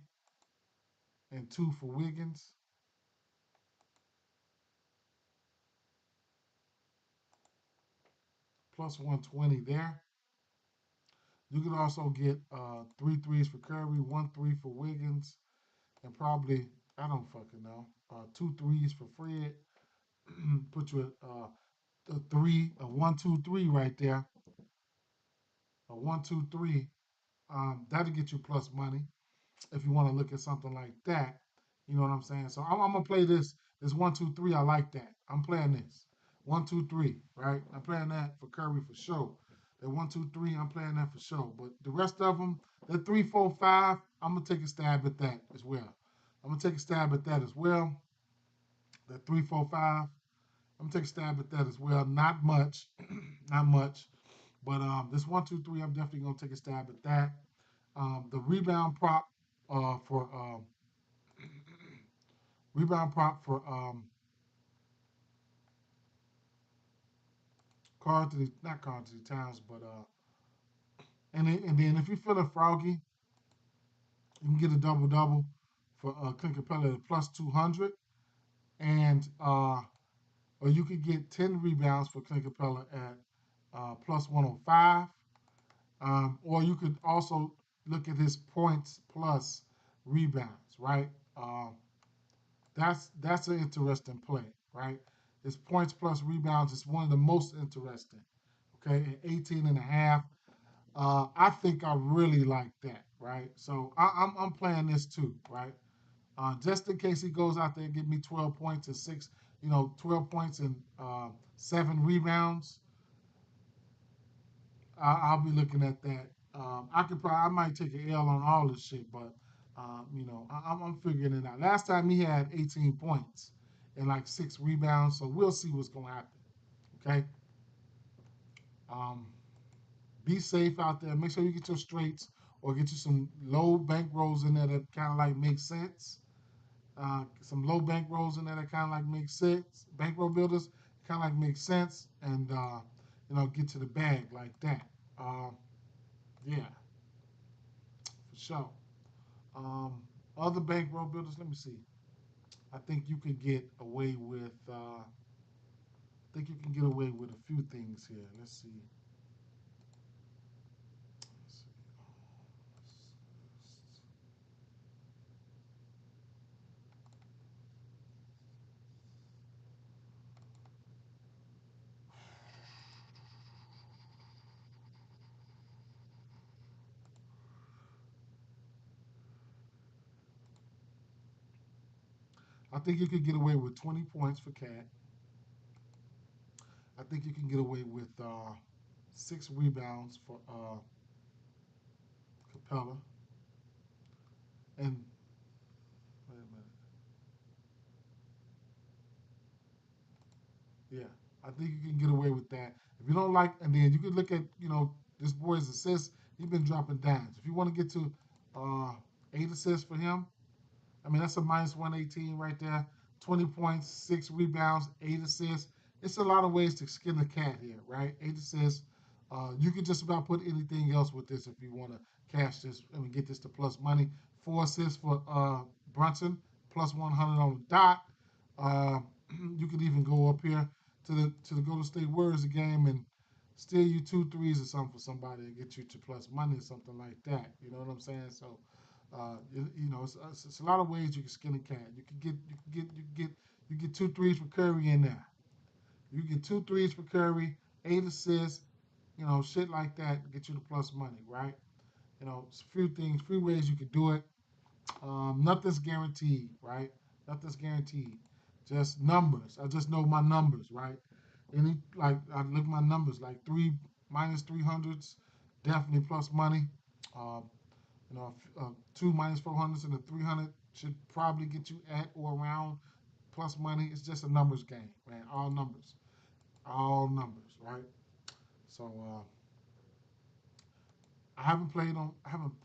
and 2 for Wiggins, plus 120 there. You could also get 3 threes for Curry, 1 3 for Wiggins, and probably I don't fucking know 2 threes for Fred. Put you at a 1 2 3 right there, a 1 2 3. That'll get you plus money if you want to look at something like that. You know what I'm saying? So I'm gonna play this 1 2 3. I like that. I'm playing this 1 2 3. Right? I'm playing that for Curry for sure. That 1 2 3. I'm playing that for sure. But the rest of them, the 3 4 5. I'm gonna take a stab at that as well. I'm gonna take a stab at that as well. The 3 4 5. I'm gonna take a stab at that as well. Not much, not much. But this 1 2 3. I'm definitely gonna take a stab at that. The for rebound prop for not Carl Anthony Towns, but and then if you're feeling froggy, you can get a double double for Clint Capella at plus 200, and or you could get 10 rebounds for Clint Capella at plus 105, or you could also look at his points plus rebounds, right? That's an interesting play, right? His points plus rebounds is one of the most interesting. Okay, at 18 and a half. I think I really like that, right? So I'm playing this too, right? Just in case he goes out there and give me 12 points and 12 points and 7 rebounds, I'll be looking at that. I might take an L on all this shit, but I'm figuring it out. Last time he had 18 points and like 6 rebounds, so we'll see what's going to happen. Okay. Um, be safe out there. Make sure you get your straights or get you some low bank rolls in there that kind of like make sense. Some low bank rolls in there that kind of like make sense. Bankroll builders kind of like make sense, and get to the bag like that. Uh, yeah, for sure. Um, Other bankroll builders, let me see. I think you could get away with. I think you can get away with a few things here. Let's see. Let's see. I think you could get away with 20 points for Cat. I think you can get away with 6 rebounds for Capella. And wait a minute. Yeah, I think you can get away with that. If you don't like, and then you can look at this boy's assists. He's been dropping dimes. If you want to get to 8 assists for him, I mean, that's a minus 118 right there. 20 points, 6 rebounds, 8 assists. It's a lot of ways to skin the cat here, right? 8 assists. You can just about put anything else with this if you want to cash this and get this to plus money. 4 assists for Brunson, plus 100 on the dot. Uh, you could even go up here to the Golden State Warriors game and steal you 2 threes or something for somebody to get you to plus money or something like that. You know what I'm saying? So it's a lot of ways you can skin a cat. You get 2 threes for Curry in there. You get 2 threes for Curry, 8 assists, shit like that to get you the plus money, right? It's a few things, few ways you could do it. Nothing's guaranteed, right? Nothing's guaranteed. Just numbers. I just know my numbers, right? I look at my numbers like three minus 300s, definitely plus money. Um, 2 minus 400s and a 300 should probably get you at or around plus money. It's just a numbers game, man. All numbers, right? So I haven't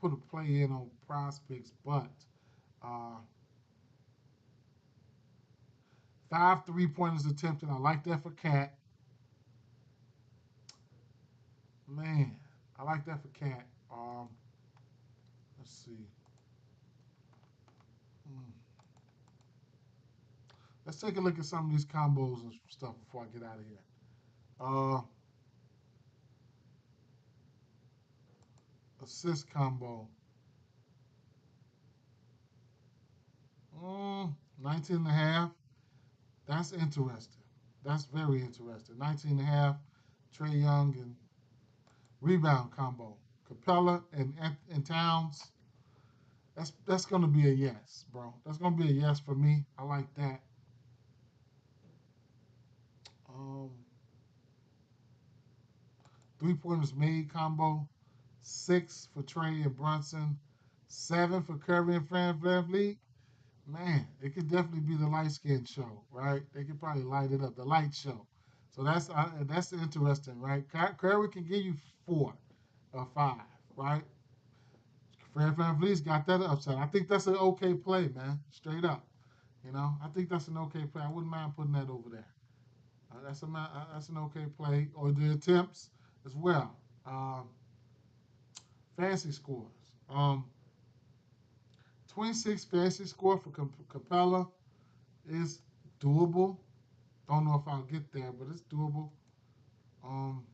put a play in on prospects, but uh, 5 3 pointers attempted. I like that for Cat. Man, I like that for Cat. Let's see. Hmm. Let's take a look at some of these combos and stuff before I get out of here. Uh, Assist combo. 19 and a half. That's interesting. That's very interesting. 19 and a half. Trey Young and rebound combo. Capella and Towns. That's gonna be a yes, bro. That's gonna be a yes for me. I like that. Um, 3 pointers made combo. 6 for Trey and Brunson. 7 for Curry and Fran VanVleet. Man, it could definitely be the light skin show, right? They could probably light it up, the light show. So that's interesting, right? Curry can give you 4 or 5, right? Fred VanVleet's got that upside. I think that's an okay play, man. Straight up, I think that's an okay play. I wouldn't mind putting that over there. That's an okay play, or the attempts as well. Um, Fancy scores. 26 fancy score for Capella is doable. Don't know if I'll get there, but it's doable. Um,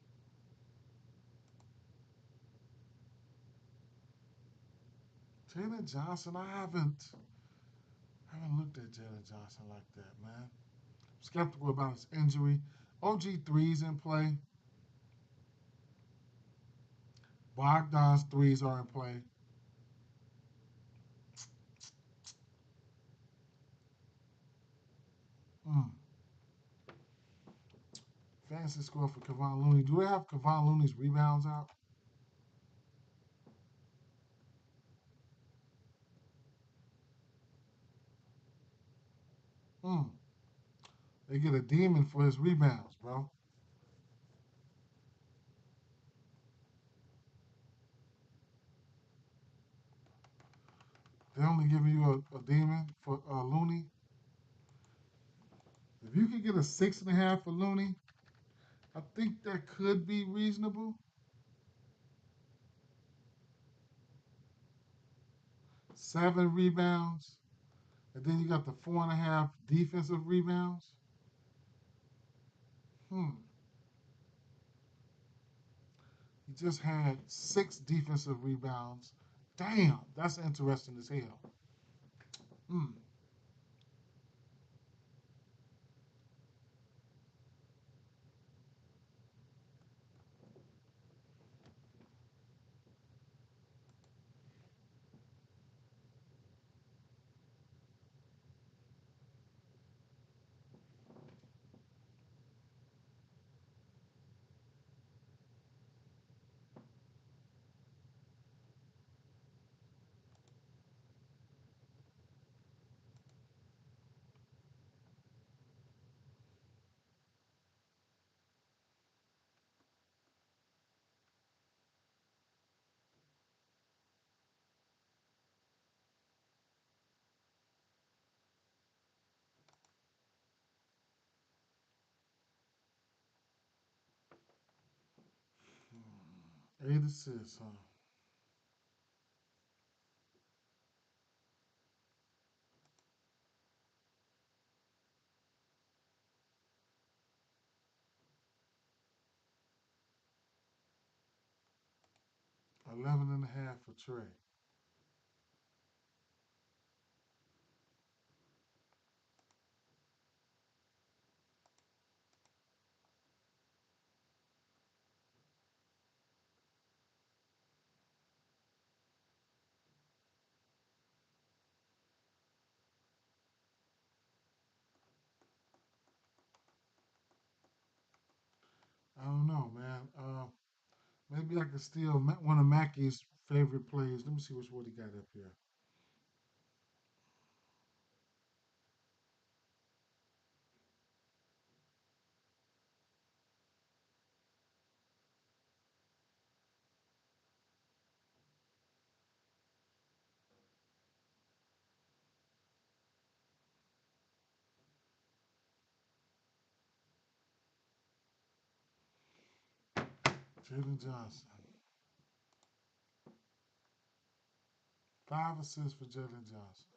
Taylor Johnson, I haven't looked at Taylor Johnson like that, man. Skeptical about his injury. OG3's in play. Bogdan's threes are in play. Mm. Fancy score for Kevon Looney. Do they have Kevon Looney's rebounds out? Mm. They get a demon for his rebounds, bro. They only give you a demon for Looney. If you could get a 6.5 for Looney, I think that could be reasonable. 7 rebounds, and then you got the 4.5 defensive rebounds. Hmm. He just had 6 defensive rebounds. Damn, that's interesting as hell. Hmm. Hmm. 8 assists, huh? 11.5 for Trey. I don't know, man. Maybe I could steal one of Mackey's favorite plays. Let me see what he got up here. Jalen Johnson. 5 assists for Jalen Johnson.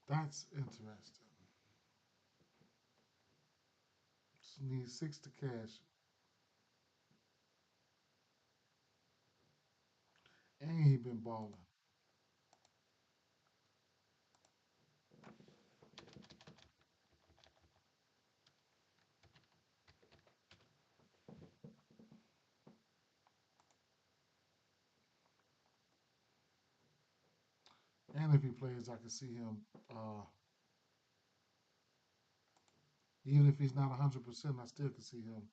That's interesting. Just need 6 to cash. And he been balling. And if he plays, I can see him. Even if he's not 100%, I still can see him.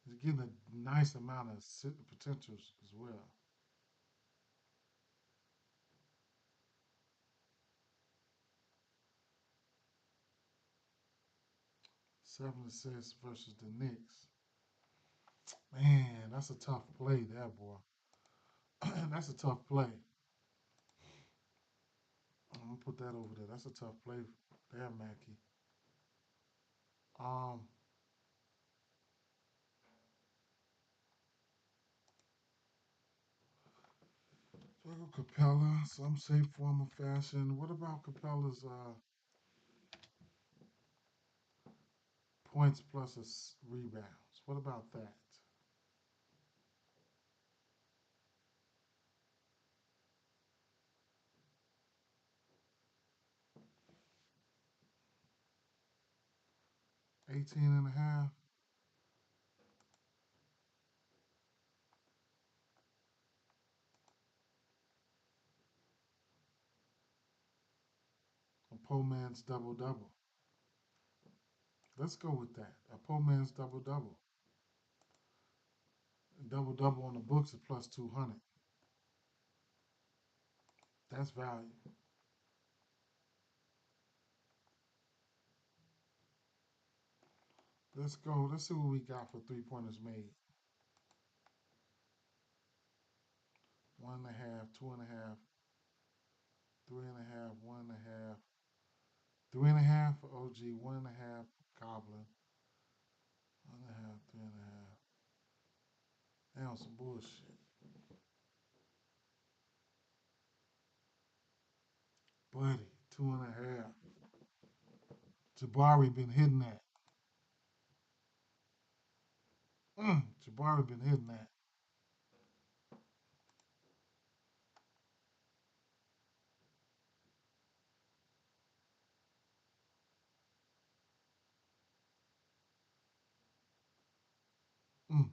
He's getting a nice amount of potentials as well. 7 assists versus the Knicks. Man, that's a tough play there, boy. That's a tough play. I'm gonna put that over there. That's a tough play there, Mackey. Um, so I go Capella, some safe form of fashion. What about Capella's points plus rebounds? What about that? -- 18 and a half. A poor man's double double. Let's go with that. A poor man's double double. Double double on the books at plus 200. That's value. Let's go. Let's see what we got for 3 pointers made. 1.5, 2.5, 3.5, 1.5, 3.5 for OG, 1.5 Goblin, 1.5, 3.5. Damn, some bullshit. Buddy, 2.5. Jabari been hitting that. Jabari been hitting that. Mm.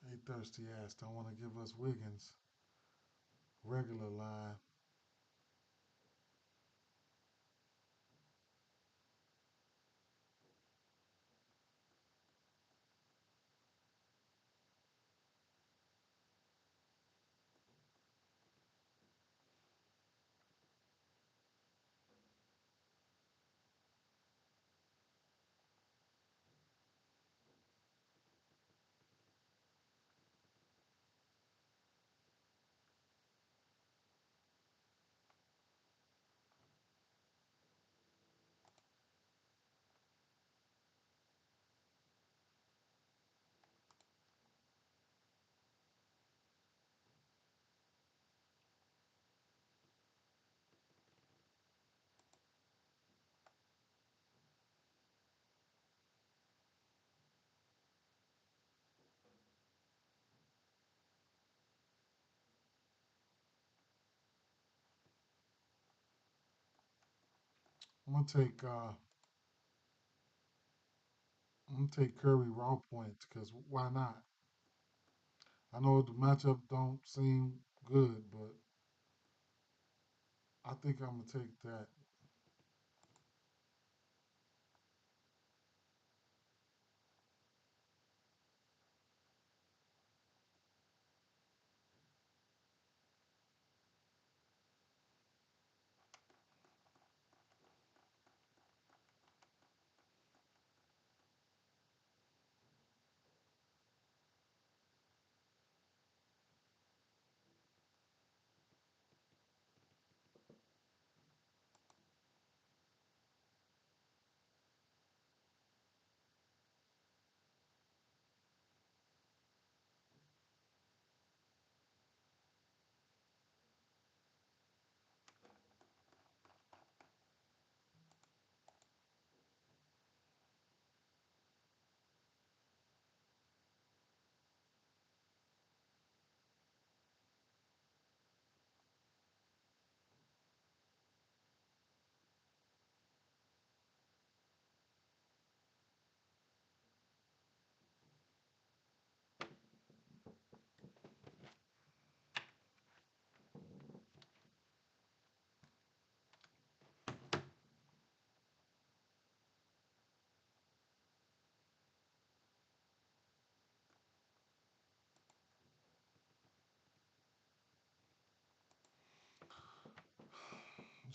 They thirsty ass don't want to give us Wiggins regular line. I'm gonna take Curry raw points because why not? I know the matchup don't seem good, but I think I'm gonna take that.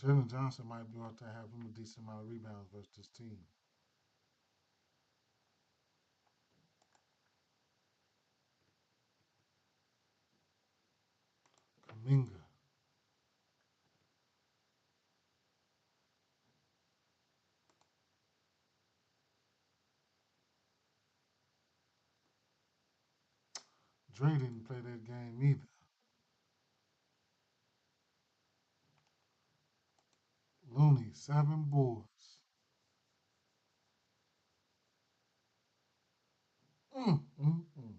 Jalen Johnson might be able to have him a decent amount of rebounds versus this team. Kaminga. Dre didn't play that game either. Looney, 7 boards. Mm, mm, mm.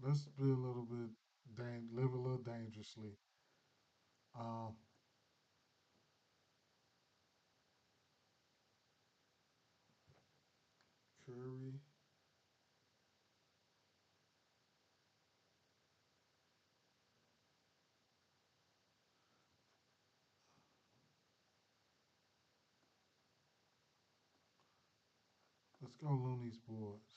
let's be a little bit live a little dangerously. Um, Curry. Let's go Looney's boards.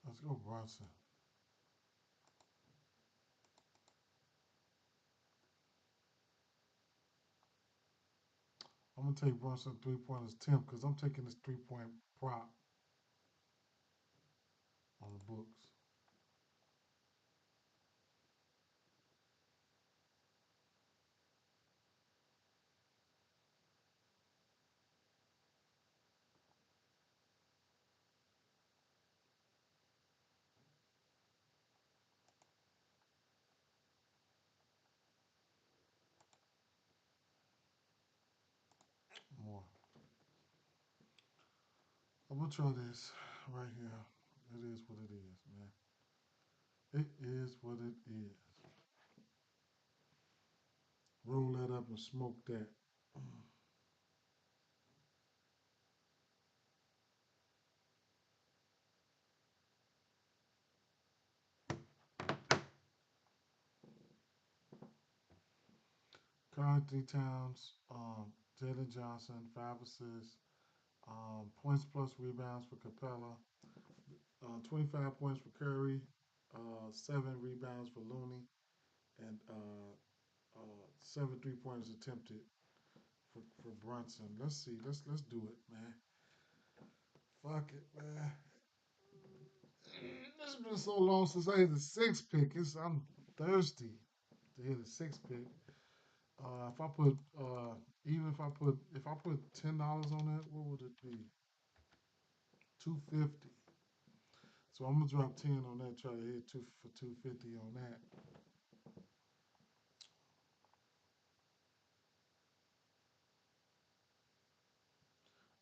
Let's go Brunson. I'm gonna take Brunson 3 pointers temp because I'm taking this 3 point prop on the books. More. I'm gonna try this right here. It is what it is, man. It is what it is. Roll that up and smoke that. Carl Towns, Jalen Johnson, 5 assists, points plus rebounds for Capella, 25 points for Curry, 7 rebounds for Looney, and 7 3 pointers attempted for Brunson. Let's see. Let's do it, man. Fuck it, man. It's been so long since I hit the six pick. I'm thirsty to hit a six pick. If I put even if I put $10 on that, what would it be? 250. So I'm gonna drop 10 on that. Try to hit 250 on that.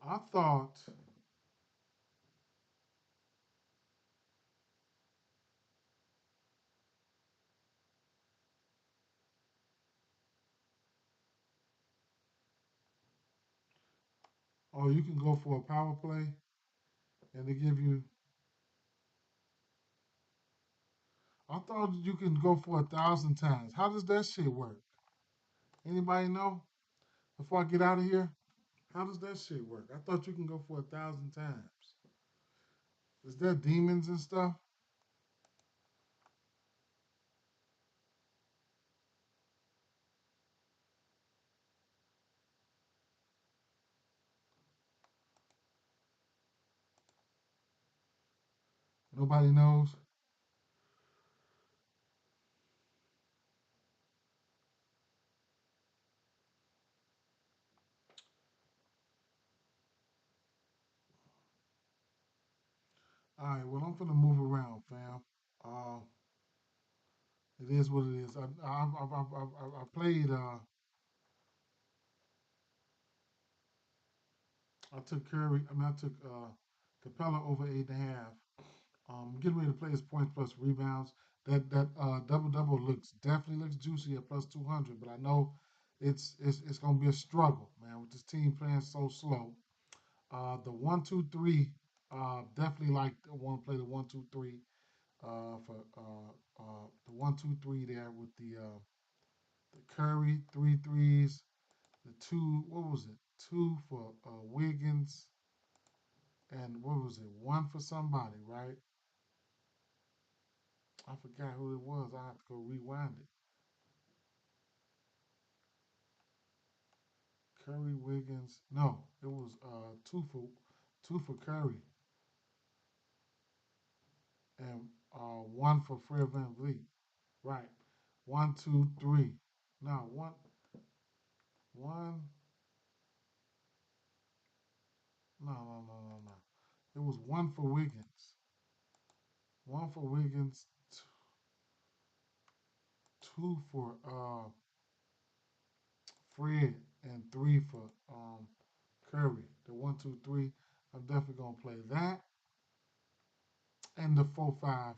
I thought, oh, you can go for a power play and they give you. I thought you can go for 1,000 times. How does that shit work? Anybody know? Before I get out of here, how does that shit work? I thought you can go for 1,000 times. Is that demons and stuff? Nobody knows. All right, well I'm gonna move around, fam. Uh, it is what it is. I played. I took Curry. I mean, I took Capella over 8.5. Getting ready to play his points plus rebounds. That double double looks definitely looks juicy at plus 200, but I know it's gonna be a struggle, man, with this team playing so slow. The 1-2-3, definitely like want to play the 1-2-3 for the 1-2-3 there with the Curry three threes, the two, what was it? Two for Wiggins, and what was it? One for somebody, right? I forgot who it was. I have to go rewind it. Curry, Wiggins. No, it was two for Curry and one for Fred Van Vliet. Right. 1-2-3. No, one. No, no, no, no, no. It was one for Wiggins. One for Wiggins. Two for Fred, and three for Curry. The 1-2-3. I'm definitely gonna play that, and the 4-5,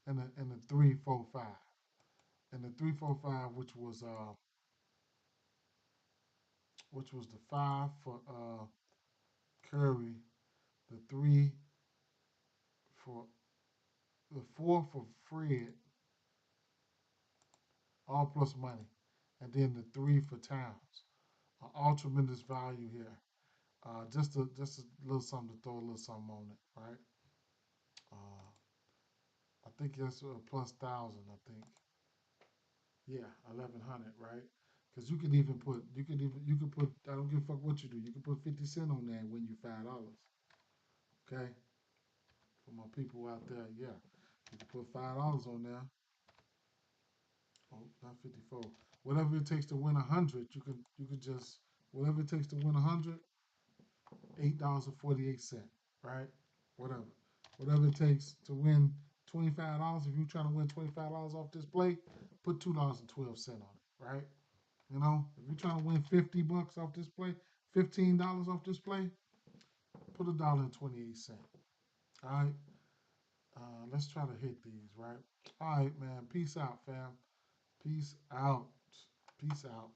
and the 3-4-5, and the 3-4-5, which was the five for Curry, the three for the four for Fred, all plus money, and then the three for Towns. All tremendous value here. Just a little something to throw a little something on it, right? Uh, I think that's a plus 1,000. I think, yeah, 1,100, right? Because you could put. I don't give a fuck what you do. You can put 50 cents on there and win you $5. Okay, for my people out there, yeah, you can put $5 on there. Oh, not 54. Whatever it takes to win 100, you could just whatever it takes to win 100, $8.48, right? Whatever. Whatever it takes to win $25. If you're trying to win $25 off this play, put $2.12 on it, right? You know, if you're trying to win $50 off this play, $15 off this play, put $1.28. All right. Let's try to hit these, right? All right, man. Peace out, fam. Peace out. Peace out.